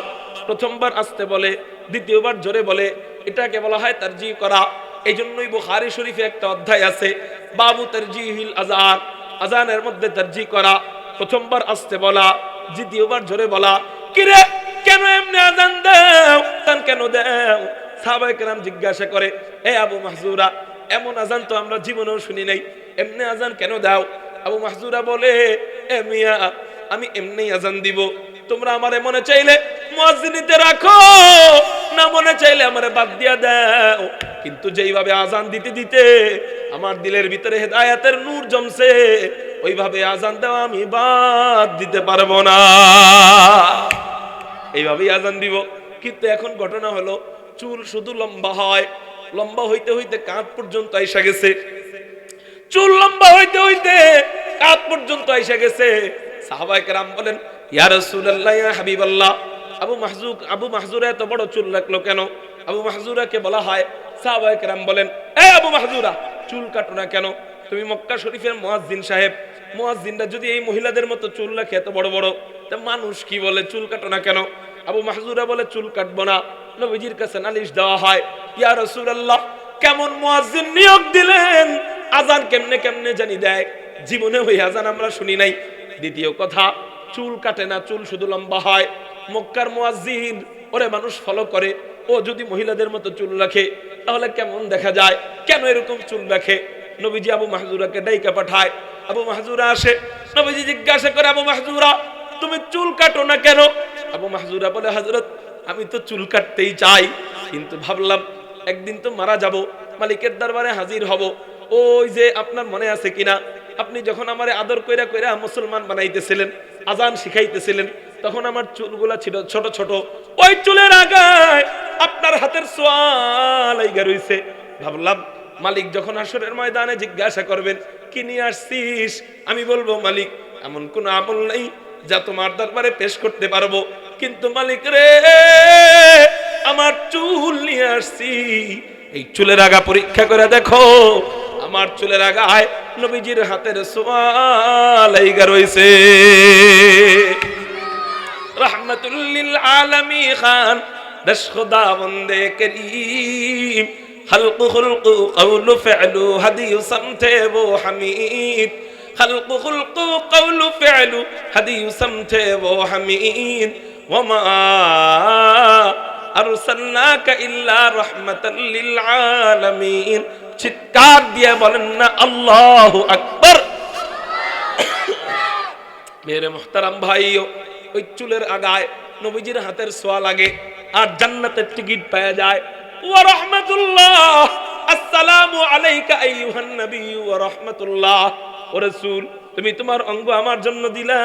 প্রথমবার আস্তে বলে, দ্বিতীয়বার জোরে বলে, এটাকে বলা হয় তারজিহ করা। এই জন্যই বুখারী শরীফে একটা অধ্যায় আছে, বাবু তারজিহিল আযান, আযানের মধ্যে তারজিহ করা। প্রথমবার আস্তে বলা, দ্বিতীয়বার জোরে বলা। কিরে কেন এমনি আযান দাও, আযান কেন দাও? সাহাবায়ে কেরাম জিজ্ঞাসা করে, এ আবু মাহজুরা, এমন আযান তো আমরা জীবনেও শুনি নাই, এমনি আযান কেন দাও? আবু মাহজুরা বলে, এ মিয়া, আমি এমনি আযান দিব, তোমরা আমারে মনে চাইলে মুয়াজ্জিনিতে রাখো, না মনে চাইলে আমারে বাদ দিয়া দাও, কিন্তু যেইভাবে আযান দিতে দিতে আমার দিলের ভিতরে হেদায়েতের নূর জমছে, ওইভাবে আযান দেওয়া আমি বাদ দিতে পারবো না, এইভাবেই আযান দিব। কিন্তু এখন ঘটনা হলো, চুল শুধু লম্বা হয়, লম্বা হইতে হইতে কাঁধ পর্যন্ত আইসা গেছে, চুল লম্বা হইতে হইতে কাঁধ পর্যন্ত আইসা গেছে। সাহাবায়ে কেরাম বলেন, ইয়া রাসূলুল্লাহ, ইয়া হাবিবাল্লাহ, আবু মাহজুরা এত বড় চুল রাখলো কেন? আবু মাহজুরাকে বলা হয়, সাহাবায়ে কেরাম বলেন, এ আবু মাহজুরা, চুল কাটো না কেন? তুমি মক্কা শরীফের মুয়াজ্জিন সাহেব, মুয়াজ্জিনরা যদি এই মহিলাদের মতো চুল রাখে এত বড় বড়, তা মানুষ কি বলে, চুল কাটো না কেন? আবু মাহজুরা বলে, চুল কাটবো না, নবীজির কাছে নালিশ দেওয়া হয়, ইয়া রাসূলুল্লাহ, কেমন মুয়াজ্জিন নিয়োগ দিলেন, আযান কেমনে কেমনে জানি দেয়, জীবনে ওই আযান আমরা শুনি নাই। দ্বিতীয় কথা, চুল কাটে না, চুল শুধু লম্বা হয়। মক্কার মুয়াজ্জিন, ওরে মানুষ ফলো করে, ও যদি মহিলাদের মতো চুল রাখে তাহলে কেমন দেখা যায়, কেন এরকম চুল রাখে? নবীজি আবু মাহজুরাকে ডাইকা পাঠায়, আবু মাহজুরা আসে, নবীজি জিজ্ঞাসা করে, আবু মাহজুরা, তুমি চুল কাটো না কেন? আবু মাহজুরা বলে, হযরত, আমি তো চুল কাটতেই চাই, কিন্তু ভাবলাম একদিন তো মারা যাব, মালিকের দরবারে হাজির হব। ওই যে আপনার মনে আছে কিনা, আপনি যখন আমারে আদর কইরা কইরা মুসলমান বানাইতেছিলেন, আযান শিখাইতেছিলেন, তখন আমার চুলগুলা ছিল ছোট ছোট, ওই চুলের আগায় আপনার হাতের ছোঁয়া লাইগা রইছে। ভাবলাম মালিক যখন হাসরের ময়দানে জিজ্ঞাসা করবেন, কি নিয়ে আসছিস, আমি বলবো, মালিক এমন কোন আমল নেই যা তোমার দরবারে পেশ করতে পারবো, কিন্তু মালিক রে, আমার চুল নিয়ে আসছি, এই চুলের আগা পরীক্ষা করে দেখো, আমার চুলের আগায় নবীজির হাতের ছোঁয়া লাইগা রইছে। रहमतुल लिल आलमी खान दश खुदा बंदे करीम खल्क खुल्क कौल फ़अलु हदीयु समते वो हमीद खल्क खुल्क कौल फ़अलु हदीयु समते वो हमीद वमा अरसलनाका इल्ला रहमतल लिल आलमीन। चित्कार दिए बोलें ना अल्लाहु अकबर। मेरे मुहतरम भाइयों, ওই চুলের আগায় নবীজির হাতের ছোঁয়া লাগে আর জান্নাতের টিকিট পাওয়া যায়। ওয়া রাহমাতুল্লাহ, আসসালামু আলাইকা আইয়ুহান নবী ওয়া রাহমাতুল্লাহ। ও রাসূল, তুমি তোমার অঙ্গ আমার জন্য দিলা,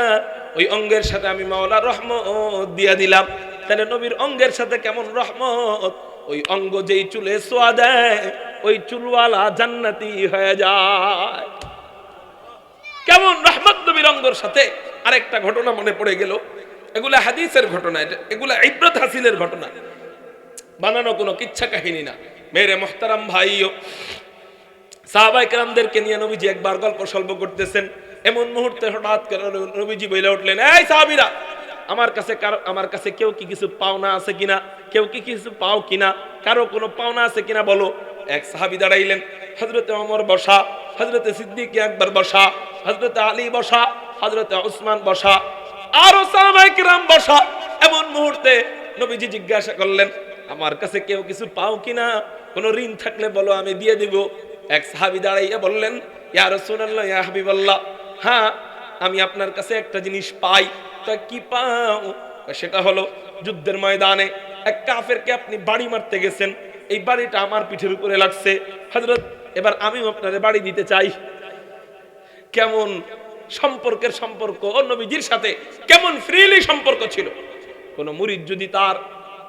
ওই অঙ্গের সাথে আমি মাওলার রহমত দিয়া দিলাম। তাহলে নবীর অঙ্গের সাথে কেমন রহমত? ওই অঙ্গ যেই চুলে ছোঁয়া দেয়, ওই চুলওয়ালা জান্নাতি হয়ে যায়। কেমন রহমত নবীর অঙ্গের সাথে। আরেকটা ঘটনা মনে পড়ে গেল, এগুলা হাদিসের ঘটনা, এগুলা ইবরত হাসিলের ঘটনা, বানানো কোনো কিচ্ছা কাহিনী না। মেরে মুহতারাম ভাইও, সাহাবায়ে কেরামদেরকে নিয়ে নবীজি একবার গল্প সল্প করতেছেন, এমন মুহূর্তে হঠাৎ করে নবীজি বলে উঠলেন, এই সাহাবীরা, আমার কাছে কেউ কি কিছু পাওনা আছে কিনা, কেউ কি কিছু পাও কিনা, কারো কোনো পাওনা আছে কিনা বলো। এক সাহাবী দাঁড়াইলেন, হযরতে ওমর বসা, হযরতে সিদ্দিক আকবর বসা, হযরতে আলী বসা, হযরতে উসমান বসা, আরো সাহাবায়ে কিরাম বসা। এমন মুহূর্তে নবীজি জিজ্ঞাসা করলেন, আমার কাছে কেউ কিছু পাও কিনা, কোন ঋণ থাকলে বলো, আমি দিয়ে দিব। এক সাহাবী দাঁড়াইয়া বললেন, ইয়া রাসূলুল্লাহ, ইয়া হাবিবাল্লাহ, হ্যাঁ আমি আপনার কাছে একটা জিনিস পাই। তা কি পাও? সেটা হলো, যুদ্ধের ময়দানে এক কাফেরকে আপনি বাড়ি মারতে গেছেন, এই বাড়িটা আমার পিঠের উপরে লাগছে, হযরত এবার আমিও আপনারে বাড়ি দিতে চাই। কেমন সম্পর্কের সম্পর্ক নবীজির সাথে, কেমন ফ্রিলি সম্পর্ক ছিল। কোন মুরিদ যদি তার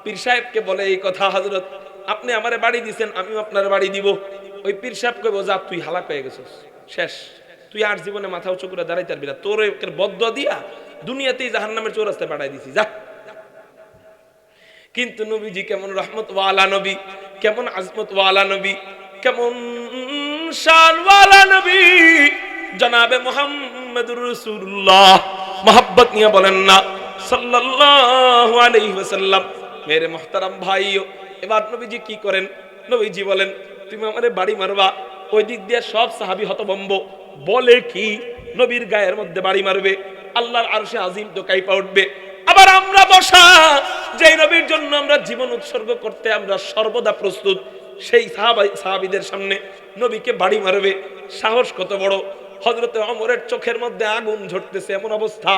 পীর সাহেবকে বলে এই কথা, হযরত আপনি আমারে বাড়ি দিবেন, আমিও আপনার বাড়ি দিব, ওই পীর সাহেব কইবো, যা তুই হালাক হয়ে গেছিস, শেষ, তুই আর জীবনে মাথা উঁচু করে দাঁড়াইতে পারবি না, তোর এর বদদুয়া দিয়া দুনিয়াতেই জাহান্নামের চৌরাস্তায় পাঠাই দিছি, যা। কিন্তু নবীজি কেমন রহমত ওয়ালা নবী, কেমন আজমত ওয়ালা নবী, কেমন শান ওয়ালা নবী, জনাবে মুহাম্মদুর রাসূলুল্লাহ মোহাব্বত নিয়ে বলেন না সাল্লাল্লাহু আলাইহি ওয়াসাল্লাম। মেরে মুহতারাম ভাইও, এবার নবীজি কি করেন? নবীজি বলেন তুমি আমারে বাড়ি মারবা। ওই দিক দিয়ে সব সাহাবী হতভম্ব, বলে কি নবীর গায়ের মধ্যে বাড়ি মারবে? আল্লাহর আরশে আজিম তো কাঁপা উঠবে। আবার আমরা বসা, যেই নবীর জন্য আমরা জীবন উৎসর্গ করতে আমরা সর্বদা প্রস্তুত, সেই সাহাবীদের সামনে নবীকে বাড়ি মারবে, সাহস কত বড়! হযরতে ওমরের চোখের মধ্যে আগুন ঝরতেছে, এমন অবস্থা,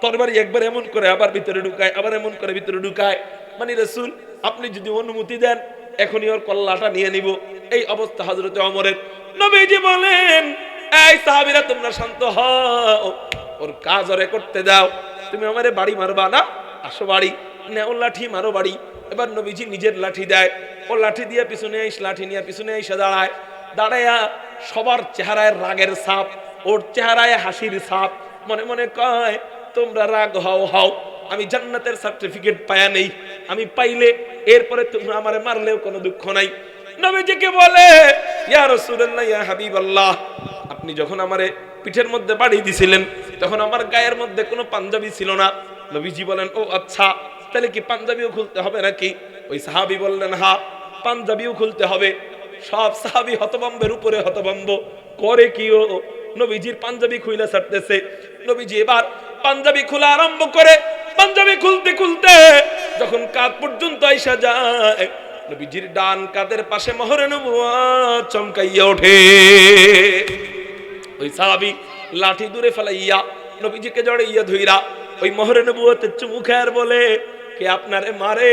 তরবারি একবার এমন করে আবার ভিতরে ঢুকায়, আবার এমন করে ভিতরে ঢুকায়, মানে রাসূল আপনি যদি অনুমতি দেন এখনই ওর কল্লাটা নিয়ে নিব, এই অবস্থা হযরতে ওমরের। নবীজি বলেন এই সাহাবীরা তোমরা শান্ত হও, ওর কাজ ওরে করতে দাও, তুমি আমারে বাড়ি মারবা না, আসো বাড়ি নেও, লাঠি মারো বাড়ি। এবার নবীজি নিজের লাঠি দেয়, ও লাঠি দিয়ে পিছনে লাঠি নিয়ে পিছনে এসে দাঁড়ায়, দাঁড়ায়া সবার চেহারায় রাগের ছাপ, ওর চেহারায় হাসির ছাপ, মনে মনে কয় তোমরা রাগ হও হও, আমি জান্নাতের সার্টিফিকেট পায়া নেই, আমি পাইলে এরপরে তোমরা আমারে মারলেও কোনো দুঃখ নাই। নবীজিকে বলে ইয়া রাসূলুল্লাহ ইয়া হাবিবাল্লাহ, আপনি যখন আমারে পিঠের মধ্যে বাড়ি দিছিলেন তখন আমার গায়ের মধ্যে কোনো পাঞ্জাবি ছিল না। নবীজি বলেন ও আচ্ছা, তাহলে কি পাঞ্জাবিও খুলতে হবে নাকি? ওই সাহাবী বললেন হ্যাঁ, পাঞ্জাবিও খুলতে হবে। সব সাহাবী হতভম্বের উপরে হতভম্ব, করে কি ও নবীজির পাঞ্জাবি খুইলা ছাড়তেছে। নবীজি এবার পাঞ্জাবি খোলা আরম্ভ করে, পাঞ্জাবি খুলতে খুলতে যখন কাঁধ পর্যন্ত আইসা যায়, নবীজির ডান কাঁধের পাশে মোহরে নবুয়ত চমকাইয়া ওঠে। ওই সাহাবী লাঠি দূরে ফেলাইয়া নবীজিকে জড়াইয়া ধইরা ওই মোহরে নবুয়তের চুমু খায় বলে কে আপনারে মারে?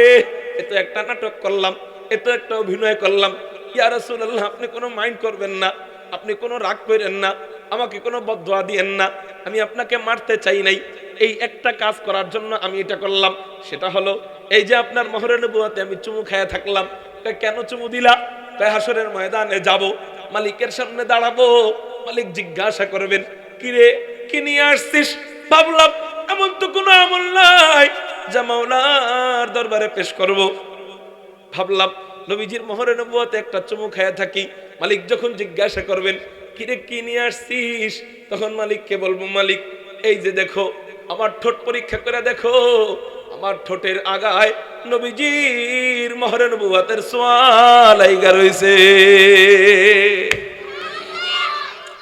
এ তো একটা নাটক করলাম, এ তো একটা অভিনয় করলাম। ইয়া রাসূলুল্লাহ আপনি কোনো মাইন্ড করবেন না, আপনি কোনো রাগ করেন না, আমাকে কোনো বদদোয়া দিয়েন না, আমি আপনাকে মারতে চাই নাই, এই একটা কাজ করার জন্য আমি এটা করলাম, সেটা হলো এই যে আপনার মোহরে নবুয়তে আমি চুমু খায়া থাকলাম। কেন চুমু দিলা? হাসরের ময়দানে যাব, মালিকের সামনে দাঁড়াবো, মালিক জিজ্ঞাসা করবেন কি রে কি নিয়ে আসছিস? ভাবলাম এমন তো কোনো আমল নাই যা মাওলার দরবারে পেশ করব। ভাবলাম নবীজির মোহরে নবুয়তে একটা চুমু খায়া থাকি, মালিক যখন জিজ্ঞাসা করবেন কি রে কি নিয়ে আসছিস, তখন মালিককে বলবো মালিক এই যে দেখো আমার ঠোঁট পরীক্ষা করে দেখো, আমার ঠোঁটের আগায় নবীজির মোহরে নবুয়তের ছোঁয়া লাইগা রইছে।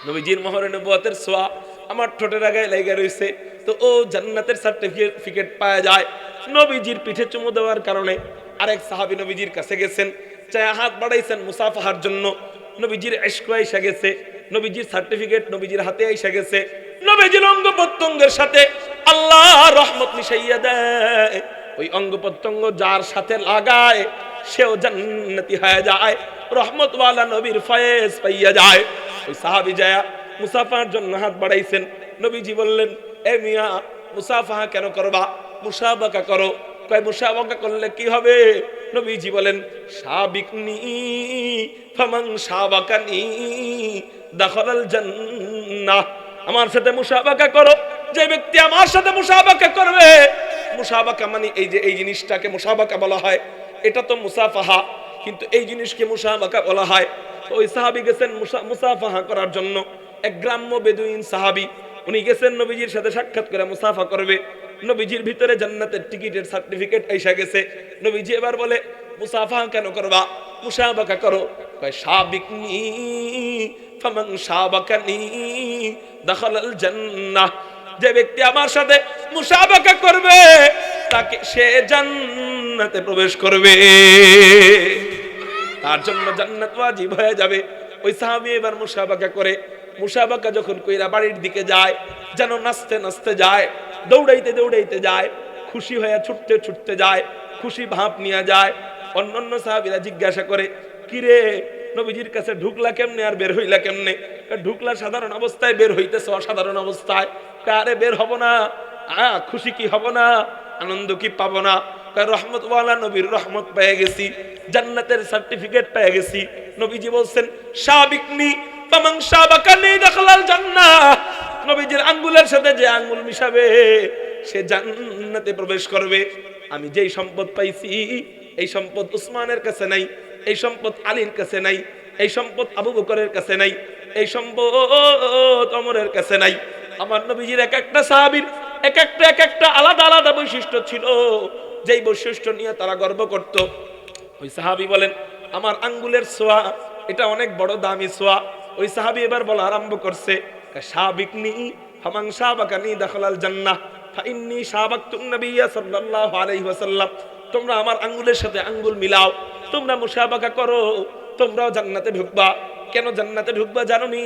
নবীজির মোহরে নবুয়তের ছোঁয়া আমার ঠোঁটের আগায় লাইগা রইছে, তো ও জান্নাতের সার্টিফিকেট পাওয়া যায়। নবীজির পিঠে চুমু দেওয়ার কারণে আরেক সাহাবী নবীজির কাছে গেছেন, চায় হাত বাড়াইছেন মুসাফাহার জন্য, নবীজির ইশক এসে গেছে, নবীজির সার্টিফিকেট নবীজির হাতে এসে গেছে, নবীজির অঙ্গ প্রত্যঙ্গের সাথে আল্লাহ রহমত মিশাইয়া দেয়। ওই অঙ্গ প্রত্যঙ্গ যার সাথে লাগায় সেও জান্নাতি হয়ে যায়, রহমতওয়ালা নবীর ফয়েজ পাইয়া যায়। ওই সাহাবী যায় মুসাফার জন্য হাত বাড়াইছেন, নবীজি বললেন এ মিয়া মুসাফাহা কেন করবা? মুসাবাকা করো। কয় মুসাবাকা করলে কি হবে? নবীজি বলেন সাবিকনি ফামান সাবাকানি দাখালাল জান্নাহ, আমার সাথে মুসাবাকা করো, যে ব্যক্তি আমার সাথে মুসাবাকা করবে, মুসাবাকা মানে এই যে এই জিনিসটাকে মুসাবাকা বলা হয়, এটা তো মুসাফাহা, কিন্তু এই জিনিসকে মুসাবাকা বলা হয়। তো ওই সাহাবী গেছেন মুসাফাহা করার জন্য, এক গ্রাম্য বেদুইন সাহাবী, উনি গেছেন নবীজির সাথে সাক্ষাৎ করে মুসাফা করবে। নবীজির ভিতরে জান্নাতের টিকিটের সার্টিফিকেট এসে গেছে। নবীজি এবার বলে মুসাফা কেন করবা? মুসাবাকা করো। কয় সাবিকনি ফামান সাবাকানি দাখালাল জান্নাহ, যে ব্যক্তি আমার সাথে মুসাবাকা করবে তাকে সে জান্নাতে প্রবেশ করবে, তার জন্য জান্নাত ওয়াজিব হয়ে যাবে। ওই সাহাবী এবার মুসাবাকা করে, মুসাবাকা যখন কইরা বাড়ির দিকে যায়, যেন নাচতে নাচতে যায়, দৌড়াইতে দৌড়াইতে যায়, খুশি হয়ে ছুটতে ছুটতে যায়, খুশি ভাব নিয়ে যায়। অন্যান্য সাহাবীরা জিজ্ঞাসা করে কি রে নবীজির কাছে ঢুকলা কেমনে আর বের হইলা কেমনে? ঢুকলা সাধারণ অবস্থায়, বের হইতেছে অসাধারণ অবস্থায়। আরে বের হব না, খুশি কি হব না, আনন্দ কি পাবো না? রহমতওয়ালা নবীর রহমত পেয়ে গেছি, জান্নাতের সার্টিফিকেট পেয়ে গেছি। নবীজি বলছেন সাবিকনি ফামান সাবাকানি দাখালাল জান্নাহ, নবীজির আঙ্গুলের সাথে যে আঙ্গুল মিশাবে সে জান্নাতে প্রবেশ করবে। আমি যেই সম্পদ পাইছি এই সম্পদ উসমানের কাছে নাই, এই সম্পদ আলীর কাছে নাই, এই সম্পদ আবু বকরের কাছে নাই, এই সম্পদ ওমরের কাছে নাই। আমার নবীজির এক একটা সাহাবীর এক একটা আলাদা আলাদা বৈশিষ্ট্য ছিল, যেই বৈশিষ্ট্য নিয়ে তারা গর্ব করত। ওই সাহাবী বলেন, আমার আঙ্গুলের ছোঁয়া এটা অনেক বড় দামি ছোঁয়া। ওই সাহাবী এবার বলা আরম্ভ করছে, সাবিকনি ফামান সাবাকানি দাখালাল জান্নাহ ফাইন্নী সাবাকতুন নবিয়্যা সাল্লাল্লাহু আলাইহি ওয়াসাল্লাম। তোমরা আমার আঙ্গুলের সাথে আঙ্গুল মিলাও, তোমরা মুসাবাকা করো, তোমরাও জান্নাতে ঢুকবা। কেন জান্নাতে ঢুকবা জানোনি?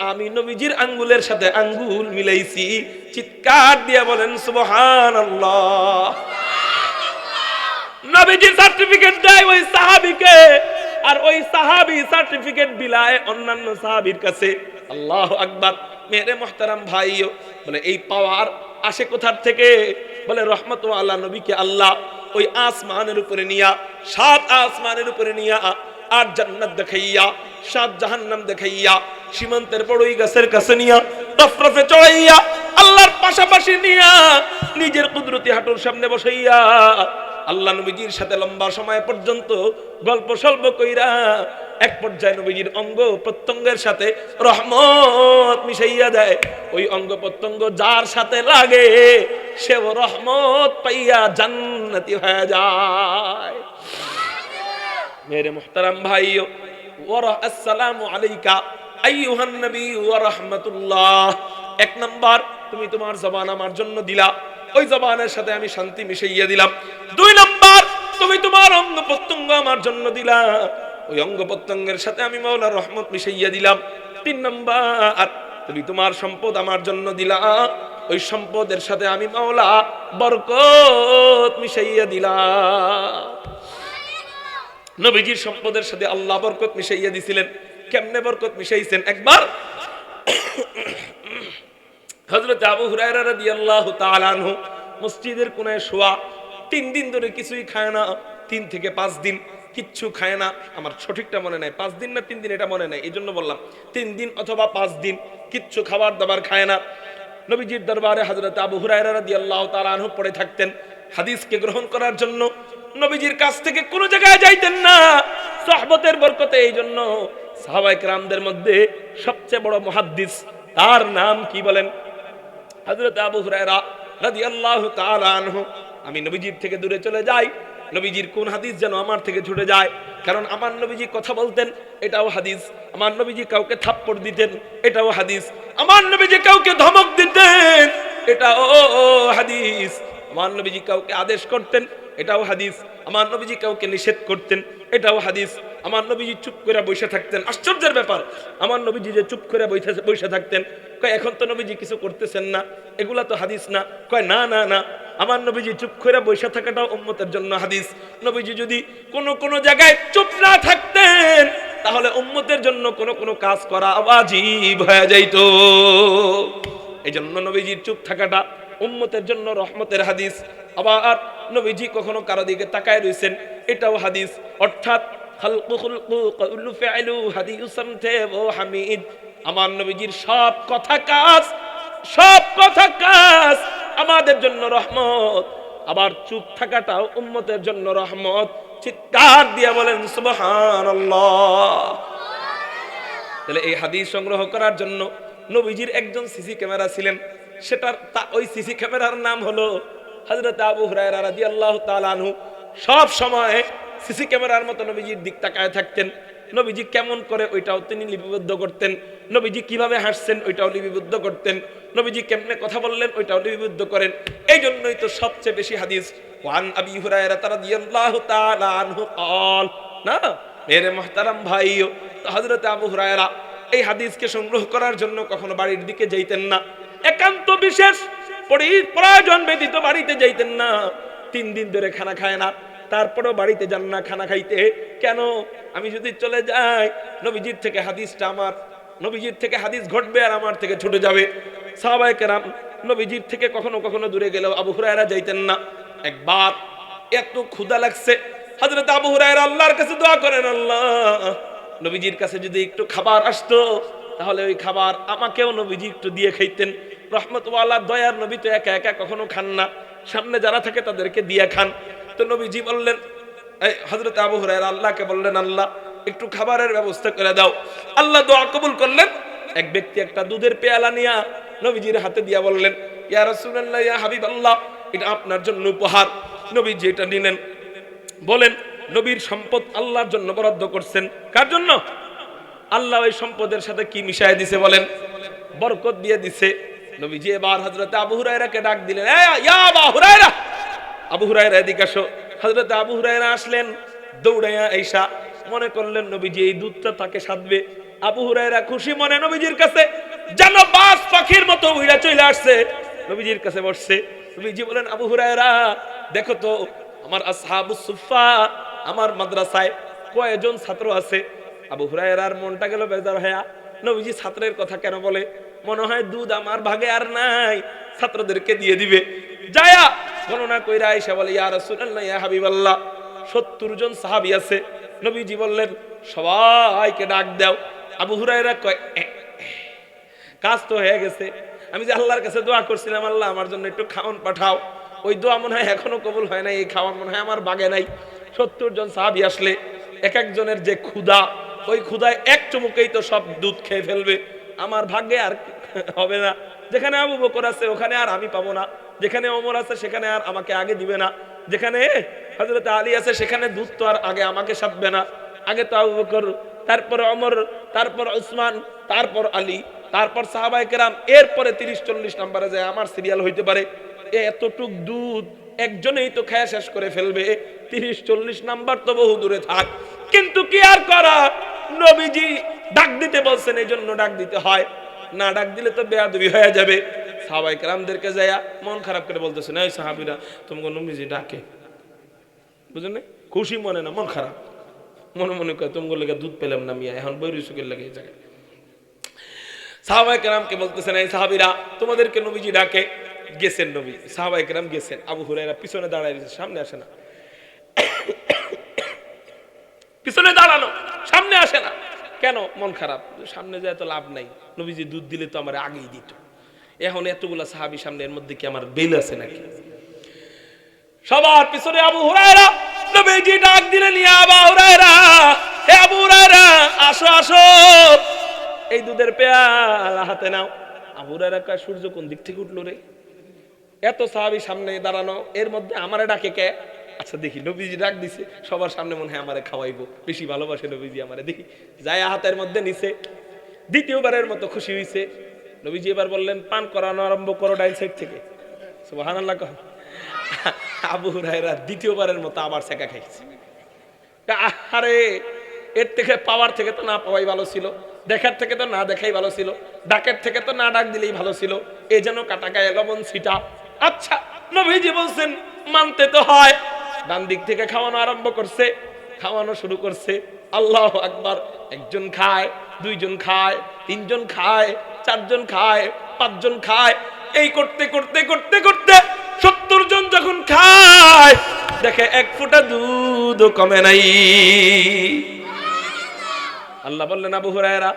আমি নবীজির আঙ্গুলের সাথে আঙ্গুল মিলাইছি। চিৎকার দিয়ে বলেন সুবহানাল্লাহ। নবীজি সার্টিফিকেট দেয় ওই সাহাবীকে, আর ওই সাহাবী সার্টিফিকেট বিলায় অন্যান্য সাহাবীর কাছে। আল্লাহু আকবার। মেরে মুহতারাম ভাইও, বলে এই পাওয়ার আসে কোথার থেকে? বলে রহমত আল্লাহ নবীকে আল্লাহ ওই আসমানের উপরে নিয়া, 7 আসমানের উপরে নিয়া, আর জান্নাত দেখাইয়া, 7 জাহান্নাম দেখাইয়া, সীমান্তের বড়ই গাছের কাছে নিয়া, রফরফে চড়াইয়া, আল্লাহর পাশাপাশি নিয়া, নিজের কুদরতি হাঁটুর সামনে বসাইয়া আল্লাহ নবীজির সাথে লম্বা সময় পর্যন্ত গল্প সল্প কইরা এক পর্যায়ে নবীজির অঙ্গ প্রত্যঙ্গের সাথে রহমত মিশাইয়া দেয়। ওই অঙ্গ প্রত্যঙ্গ যার সাথে লাগে সেও রহমত পাইয়া জান্নাতি হয়ে যায়। মেরে মুহতারাম ভাইও, আসসালামু আলাইকা আইয়ুহান নবী ওয়া রাহমাতুল্লাহ। 1 নাম্বার, তুমি তোমার জবান আমার জন্য দিলা, ওই জবানের সাথে আমি শান্তি মিশাইয়া দিলাম। 2 নাম্বার, তুমি তোমার অঙ্গ প্রত্যঙ্গ আমার জন্য দিলা, ওই অঙ্গ প্রত্যঙ্গের সাথে আমি মাওলার রহমত মিশাইয়া দিলাম। 3 নাম্বার, তুমি তোমার সম্পদ আমার জন্য দিলা, ওই সম্পদের সাথে আমি মাওলা বরকত মিশাইয়া দিলাম। নবীজির সম্পদের সাথে আল্লাহ বরকত মিশাইয়া দিছিলেন। কেমনে বরকত মিশাইছেন? একবার হযরত আবু হুরায়রা রাদিয়াল্লাহু তাআলা আনহু মসজিদের কোণায় শোয়া, 3 দিন ধরে কিছুই খায় না, 3 থেকে 5 দিন কিচ্ছু খায় না। আমার সঠিকটা মনে নাই, 5 দিন না 3 দিন এটা মনে নাই, এইজন্য বললাম 3 দিন অথবা 5 দিন কিচ্ছু খাবার দাবার খায় না। নবীজির দরবারে হযরত আবু হুরায়রা রাদিয়াল্লাহু তাআলা আনহু পড়ে থাকতেন হাদিসকে গ্রহণ করার জন্য। নবীজির কাছ থেকে কোনো জায়গায় যাইতেন না, সাহাবতের বরকতে। এইজন্য সাহাবায়ে কেরামদের মধ্যে সবচেয়ে বড় মুহাদ্দিস, তার নাম কি বলেন? হযরত আবু হুরায়রা রাদিয়াল্লাহু তাআলা আনহু। আমি নবীজির থেকে দূরে চলে যাই, নবীজির কোন হাদিস যেন আমার থেকে ছুটে যায়। কারণ আমার নবীজি কথা বলতেন, এটাও হাদিস। আমার নবীজি কাউকে থাপ্পড় দিতেন, এটাও হাদিস। আমার নবীজি কাউকে ধমক দিতেন, এটাও হাদিস। আমার নবীজি কাউকে আদেশ করতেন, এটাও হাদিস। আমার নবীজি কাউকে নিষেধ করতেন, এটাও হাদিস। আমার নবীজি চুপ করে বসে থাকতেন। আশ্চর্যের ব্যাপার, আমার নবীজি যে চুপ করে বসে থাকতেন, কয় এখন তো নবীজি কিছু করতেছেন না, এগুলা তো হাদিস না। কয় না না না, আমার নবীজি চুপ করে বসে থাকাটাও উম্মতের জন্য হাদিস। নবীজি যদি কোন জায়গায় চুপ না থাকতেন, তাহলে উম্মতের জন্য কোন কাজ করা ওয়াজিব হয়ে যাইত। এইজন্য নবীজির চুপ থাকাটা উম্মতের জন্য রহমতের হাদিস। আবার নবীজি কখনো কারো দিকে তাকায় রইছেন, এটাও হাদিস। অর্থাৎ খালকু খুলকু কুল্লু ফিআলু হাদিসুন ও হামিদ। আমার নবীজির সব কথা কাজ আমাদের জন্য রহমত। আবার চুপ থাকাটাও উম্মতের জন্য রহমত। চিৎকার দিয়ে বলেন সুবহানাল্লাহ। তাহলে এই হাদিস সংগ্রহ করার জন্য নবীজির একজন সিসি ক্যামেরা ছিলেন। ওই সিসি ক্যামেরার নাম হলো হযরত আবু হুরায়রা রাদিয়াল্লাহু তাআলা আনহু। সব সময় সিসি ক্যামেরার মতো নবীজির দিক তাকায় থাকতেন। নবীজি কেমন করে ওইটাও তিনি লিপিবদ্ধ করতেন। নবীজি কিভাবে হাসছেন ওইটাও লিপিবদ্ধ করতেন। নবীজি কেমনে কথা বললেন ওইটাও লিপিবদ্ধ করেন। এই জন্যই তো সবচেয়ে বেশি হাদিস ওয়ান আবি হুরায়রা রাদিয়াল্লাহু তাআলা আনহু قال না মেরে মুহতারাম ভাইও, হযরত আবু হুরায়রা এই হাদিসকে সংগ্রহ করার জন্য কখনো বাড়ির দিকে যাইতেন না। একান্ত বিশেষ প্রয়োজন ব্যতীত বাড়িতে যাইতেন না। 3 দিন ধরে খানা খায় না, তারপরেও বাড়িতে যান না খানা খাইতে। কেন? আমি যদি চলে যাই, নবীজির থেকে হাদিস ঘটবে আর আমার থেকে ছুটে যাবে। সাহাবায়ে কেরাম নবীজির থেকে কখনো কখনো দূরে গেলেও আবু হুরায়রা যাইতেন না। একবার এত ক্ষুধা লাগছে, হযরত আবু হুরায়রা আল্লাহর কাছে দোয়া করেন, আল্লাহ নবীজির কাছে যদি একটু খাবার আসতো, তাহলে ওই খাবার আমাকেও নবীজি একটু দিয়ে খাইতেন। রহমতওয়ালা দয়ার নবী তো একা একা কখনো খান না, সামনে যারা থাকে তাদেরকে দিয়ে খান। তো নবীজি বললেন, হযরত আবু হুরায়রা আল্লাহকে বললেন, আল্লাহ একটু খাবারের ব্যবস্থা করে দাও। আল্লাহ দোয়া কবুল করলেন। এক ব্যক্তি একটা দুধের পেয়ালা নিয়ে নবীজির হাতে দিয়া বললেন, ইয়া রাসূলুল্লাহ, ইয়া হাবিবাল্লাহ, এটা আপনার জন্য উপহার। নবীজি এটা নিলেন। বলেন, নবীর সম্পদ আল্লাহর জন্য বরাদ্দ করছেন। কার জন্য? আল্লাহ ওই সম্পদের সাথে কি মিশায় দিছে বলেন? বরকত দিয়ে দিছে। নবীজি এবার হযরত আবু হুরায়রাকে ডাক দিলেন, ইয়া আবু হুরায়রা, আবু হুরায়রা এদিকে আসো। হযরত আবু হুরায়রা আসলেন, দৌড়াইয়া আইসা মনে করলেন নবীজি এই দুধটা তাকে সাধবে। আবু হুরায়রা খুশি মনে নবীজির কাছে যেন বাজ পাখির মতো উড়ে চলে আসছে, নবীজির কাছে বসছে। নবীজি বলেন, আবু হুরায়রা দেখো তো আমার আসহাবুস সুফফা, আমার মাদ্রাসায় কয়জন ছাত্র আছে? আবু হুরায়রার মনটা গেল বেজার হয়া। নবীজি ছাত্রের কথা কেন বলে? মনে হয় দুধ আমার ভাগে আর নাই, ছাত্রদেরকে দিয়ে দিবে। যায়া গণনা কইরা আয়েশা বলে, ইয়া রাসূলুল্লাহ, ইয়া হাবিবাল্লাহ, 70 জন সাহাবী আছে। নবীজি বললেন, সবাইকে ডাক দাও। আবু হুরায়রা কয়, কাজ তো হয়ে গেছে, আমি যে আল্লাহর কাছে দোয়া করছিলাম, আল্লাহ আমার জন্য একটু খাওয়ান পাঠাও, ওই দোয়া মনে হয় এখনো কবুল হয় নাই, এই খাওয়ান মনে হয় আমার ভাগে নাই। 70 জন সাহাবী আসলে এক একজনের যে ক্ষুধা, ওই ক্ষুধায় এক চুমুকেই তো সব দুধ খেয়ে ফেলবে, আমার ভাগ্যে আর হবে না। যেখানে আবু বকর আছে ওখানে আর আমি পাবো না, যেখানে ওমর আছে সেখানে আর আমাকে আগে দিবে না, যেখানে হযরত আলী আছে সেখানে দুধ তো আর আগে আমাকে সাধবে না। আগে তো আবু বকর, তারপর ওমর, তারপর উসমান, তারপর আলী, তারপর সাহাবায়ে কেরাম, এরপরে 30-40 নম্বরে যায় আমার সিরিয়াল হইতে পারে। এতটুক দুধ একজনেই তো খায়া শেষ করে ফেলবে, 30-40 নাম্বার তো বহু দূরে থাক। কিন্তু কি আর করা, নবীজি ডাক দিতে বলছেন, এই জন্য ডাক দিতে হয়, না ডাক দিলে তো বেয়াদবি হয়ে যাবে। সাহাবায়ে কেরামদেরকে যায়া মন খারাপ করে বলতেছেন, এই সাহাবীরা তোমাকে নবীজি ডাকে, বুঝলেন? খুশি মনে না, মন খারাপ, মনে মনে করে তোমাকে লেগে দুধ পেলাম না মিয়া, এখন বৈরুসুকের লেগে এই জায়গায়। সাহাবায়ে কেরামকে বলতেছেন, এই সাহাবীরা তোমাদেরকে নবীজি ডাকে। গেছেন নবী, সাহাবায়ে কেরাম গেছেন, আবু হুরায়রা পিছনে দাঁড়ায় রয়েছে, সামনে আসে না, পিছনে দাঁড়ানো, সামনে আসে না কেন? মন খারাপ, সামনে যায় তো লাভ নাই, নবীজি দুধ দিলে তো আমার আগেই দিত, এখন এতগুলা সাহাবী সামনে, এর মধ্যে কি আমার বেল আছে নাকি? সবার পিছনে আবু হুরায়রা। নবীজি ডাক দিলেন, ইয়া আবু হুরায়রা, হে আবু হুরায়রা, আসো আসো, এই দুধের পেয়ালা হাতে নাও। আবু হুরায়রা কয়, সূর্য কোন দিক থেকে উঠলো রে? এত সাহাবী সামনে দাঁড়ানো, এর মধ্যে আমারে ডাকে কে? আচ্ছা দেখি, নবীজি ডাক দিছে, সবার সামনে মনে হয় আমারে খাওয়াইবো, বেশি ভালোবাসে নবীজি আমারে, দেখি যায় হাতের মধ্যে নিছে। দ্বিতীয়বারের মতো খুশি হইছে। নবীজি এবার বললেন, পান করানো আরম্ভ করো ডাইন সাইড থেকে। সুবহানাল্লাহ। আবু হুরায়রা দ্বিতীয়বারের মতো আবার সেকা খাইছে। আরে এর থেকে পাওয়ার থেকে তো না পাওয়াই ভালো ছিল, দেখার থেকে তো না দেখাই ভালো ছিল, ডাকের থেকে তো না ডাক দিলেই ভালো ছিল, এ যেন কাটা গায়ে লবণ ছিটা। আচ্ছা, নবীজি বলছেন মানতে তো হয়। ডান দিক থেকে খাওয়ানো আরম্ভ করছে, খাওয়ানো শুরু করছে। আল্লাহু আকবার। একজন খায়, দুইজন খায়, তিনজন খায়, চারজন খায়, পাঁচজন খায়, এই করতে করতে করতে করতে 70 জন যখন খায়, দেখে এক ফোঁটা দুধও কমে নাই। আল্লাহ বললেন, আবু হুরায়রা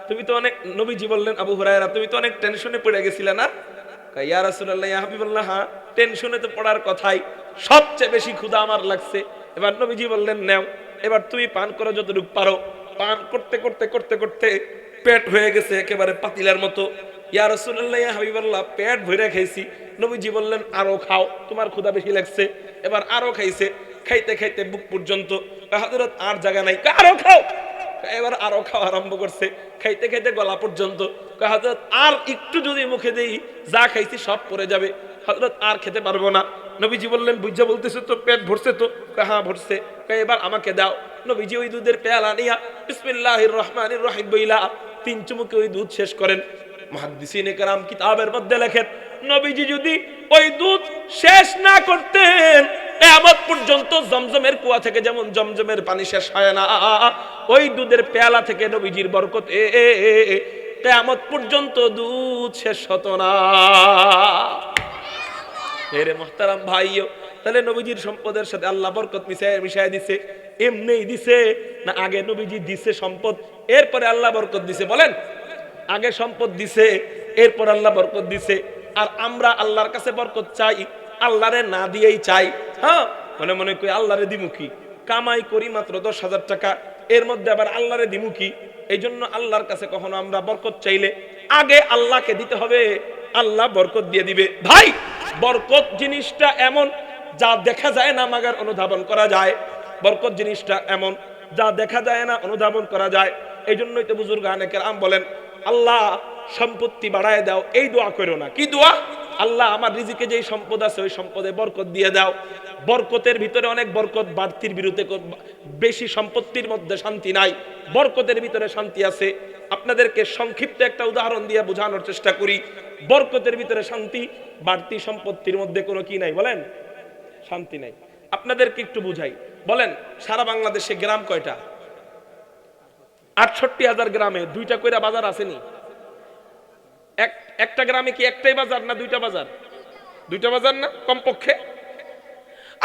তুমি তো অনেক, নবীজি বললেন, আবু হুরায়রা তুমি তো অনেক টেনশনে পড়ে গেছিলে না? ইয়া রাসূলুল্লাহ, ইয়া হাবিবাল্লাহ, হ্যাঁ টেনশনে তো পড়ার কথাই, সবচেয়ে বেশি ক্ষুধা আমার লাগছে। এবার নবীজি বললেন, নাও এবার তুমি পান করো যতটুকু পারো। পান করতে করতে করতে করতে পেট হয়ে গেছে একেবারে পাতিলার মতো। ইয়া রাসূলুল্লাহ, ইয়া হাবিবাল্লাহ, পেট ভরে খাইছি। নবীজি বললেন, আরো খাও, তোমার ক্ষুধা বেশি লাগছে। এবার আরো খাইছে, খাইতে খাইতে বুক পর্যন্ত। হযরত আর জায়গা নাই, আরো খাও। এবার আরো খাওয়া আরম্ভ করছে, খাইতে খাইতে গলা পর্যন্ত। হযরত আর একটু যদি মুখে দেই, যা খাইছি সব পড়ে যাবে, হযরত আর খেতে পারবো না। নবীজি বললেন, বুঝা বলতেছে তো, পেট ভরছে তো? হ্যাঁ ভরছে। এবার আমাকে দাও। নবীজি ওই দুধের পেয়ালা নিয়া বিসমিল্লাহির রহমানির রহিম বইলা 3 চুমুকে ওই দুধ শেষ করেন। মুহাদ্দিসিনে কেরাম কিতাবের মধ্যে লেখেন, নবীজি যদি ওই দুধ শেষ না করতেন, কিয়ামত পর্যন্ত জমজমের কুয়া থেকে যেমন জমজমের পানি শেষ হয় না, ওই দুধের পেয়ালা থেকে নবীজির বরকতে কিয়ামত পর্যন্ত দুধ শেষ হতো না। এরে মুহতারাম ভাইও, তাহলে নবীজির সম্পদের সাথে আল্লাহ বরকত মিশায় দিছে। এমনিই দিছে না আগে নবীজি দিছে সম্পদ, এরপরে আল্লাহ বরকত দিছে? বলেন, আগে সম্পদ দিছে, এরপর আল্লাহ বরকত দিছে। আর আমরা আল্লাহর কাছে বরকত চাই, আল্লাহরে না দিয়েই চাই। হ্যাঁ, মনে মনে কই আল্লাহরে দিমু কি, কামাই করি মাত্র 10,000 টাকা, এর মধ্যে আবার আল্লাহরে দিমু কি? এই জন্য আল্লাহর কাছে কখনো আমরা বরকত চাইলে আগে আল্লাহকে দিতে হবে। আল্লাহ বরকত দিয়ে দিবে। ভাই বরকত জিনিসটা এমন যা দেখা যায় না মাগার অনুধাবন করা যায়। বরকত জিনিসটা এমন যা দেখা যায় না অনুধাবন করা যায়। এই জন্যই তো বুজুর্গানে কেরাম বলেন, আল্লাহ সম্পত্তি বাড়ায় দাও, এই দোয়া করো না। কি দোয়া? আল্লাহ আমার রিজিকে যেই সম্পদ আছে ওই সম্পদে বরকত দিয়ে দাও। বরকতের ভিতরে অনেক বরকত, বাড়তির বিরুদ্ধে বেশি সম্পত্তির মধ্যে শান্তি নাই, বরকতের ভিতরে শান্তি আছে। আপনাদেরকে সংক্ষিপ্ত একটা উদাহরণ দিয়ে বোঝানোর চেষ্টা করি। বরকতের ভিতরে শান্তি, বাড়তি সম্পত্তির মধ্যে কোনো কি নাই বলেন? শান্তি নাই। আপনাদেরকে একটু বুঝাই। বলেন সারা বাংলাদেশে গ্রাম কয়টা? ৬৮,০০০ গ্রামে দুইটা কইরা বাজার আসেনি? একটা গ্রামে কি একটাই বাজার না দুইটা বাজার? দুইটা বাজার না কমপক্ষে?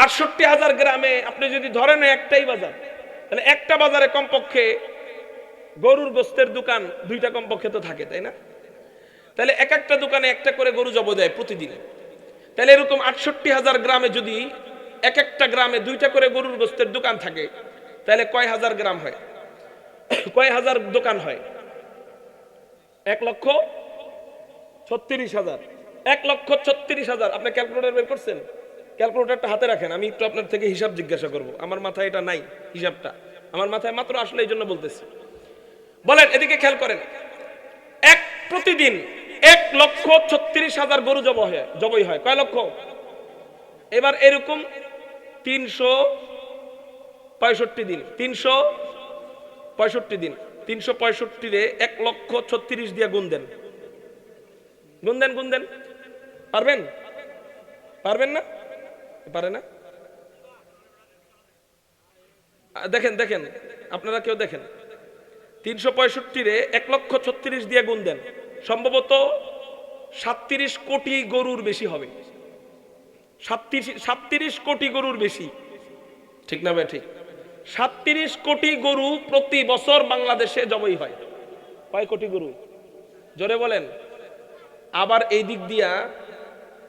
৬৮,০০০ গ্রামে আপনি যদি ধরেন একটাই বাজার, তাহলে একটা বাজারে কমপক্ষে গরুর গোস্তের দোকান দুইটা কমপক্ষে তো থাকে, তাই না? তাহলে এক একটা দোকানে একটা করে গরু জব দেয় প্রতিদিন। তাহলে এরকম ৬৮,০০০ গ্রামে যদি এক একটা গ্রামে দুইটা করে গরুর গোস্তের দোকান থাকে, তাহলে কয় হাজার গ্রাম হয়? কয় হাজার দোকান হয়? ১,৩৬,০০০। ১,৩৬,০০০। আপনি ক্যালকুলেটর বের করছেন? ক্যালকুলেটরটা হাতে রাখেন, আমি একটু আপনার থেকে হিসাব জিজ্ঞাসা করব। আমার মাথায় এটা নাই, হিসাবটা আমার মাথায় মাত্র আসলে এই জন্য বলতেছি। বলেন এদিকে খেয়াল করেন, প্রতিদিন ১,৩৬,০০০ গরু জবাই হয়। কয় লক্ষ? এবার এরকম ৩৬৫ দিন, ৩৬৫ দিন, ৩৬৫ রে ১,৩৬,০০০ দিয়ে গুণ দেন। গুণ দেন। পারবেন? পারবেন না? পারে না? দেখেন আপনারা কেউ দেখেন, ৩৬৫ রে ১,৩৬,০০০ দিয়ে গুণ দেন, সম্ভবত ৩৭ কোটি গরুর বেশি হবে। ৩৭ কোটি গরুর বেশি, ঠিক না ভাই? ঠিক। ৩৭ কোটি গরু প্রতি বছর বাংলাদেশে জবাই হয়। কয় কোটি গরু? জোরে বলেন। আবার এই দিক দিয়া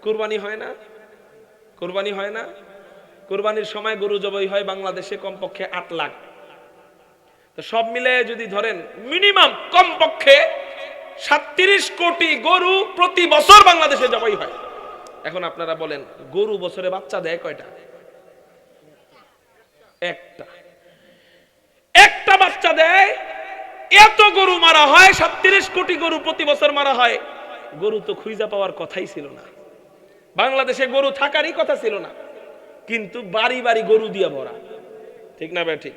কুরবানি হয় না? কুরবানি হয় না? কুরবানির সময় গরু জবাই হয় বাংলাদেশে কমপক্ষে ৮ লাখ। তো সব মিলে যদি ধরেন মিনিমাম কমপক্ষে ৩৭ কোটি গরু প্রতি বছর বাংলাদেশে জবাই হয়। এখন আপনারা বলেন গরু বছরে বাচ্চা দেয় কয়টা? একটা বাচ্চা দেয়। এত গরু মারা হয়, ৩৭ কোটি গরু প্রতি বছর মারা হয়। গরু তো খুঁজে পাওয়ার কথাই ছিল না, বাংলাদেশে গরু থাকারই কথা ছিল না, কিন্তু বাড়ি বাড়ি গরু দিয়ে ভরা, ঠিক না ভাই? ঠিক।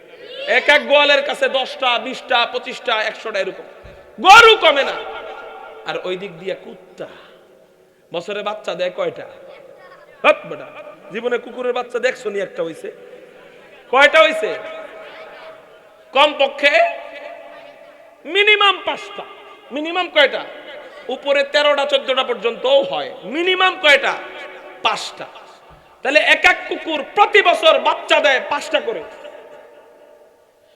এক এক গোয়ালের কাছে 10টা 20টা 25টা 100টা এরকম গরু, কমে না। আর ওই দিক দিয়ে কুত্তা বছরে বাচ্চা দেয় কয়টা? জীবনে কুকুরের বাচ্চা দেখছো নি? একটা হইছে। কয়টা হইছে? কমপক্ষে মিনিমাম 5টা। মিনিমাম কয়টা? উপরে 13টা 14টা পর্যন্ত হয়। মিনিমাম কয়টা? 5টা। তাহলে এক এক কুকুর প্রতি বছর বাচ্চা দেয় 5টা করে।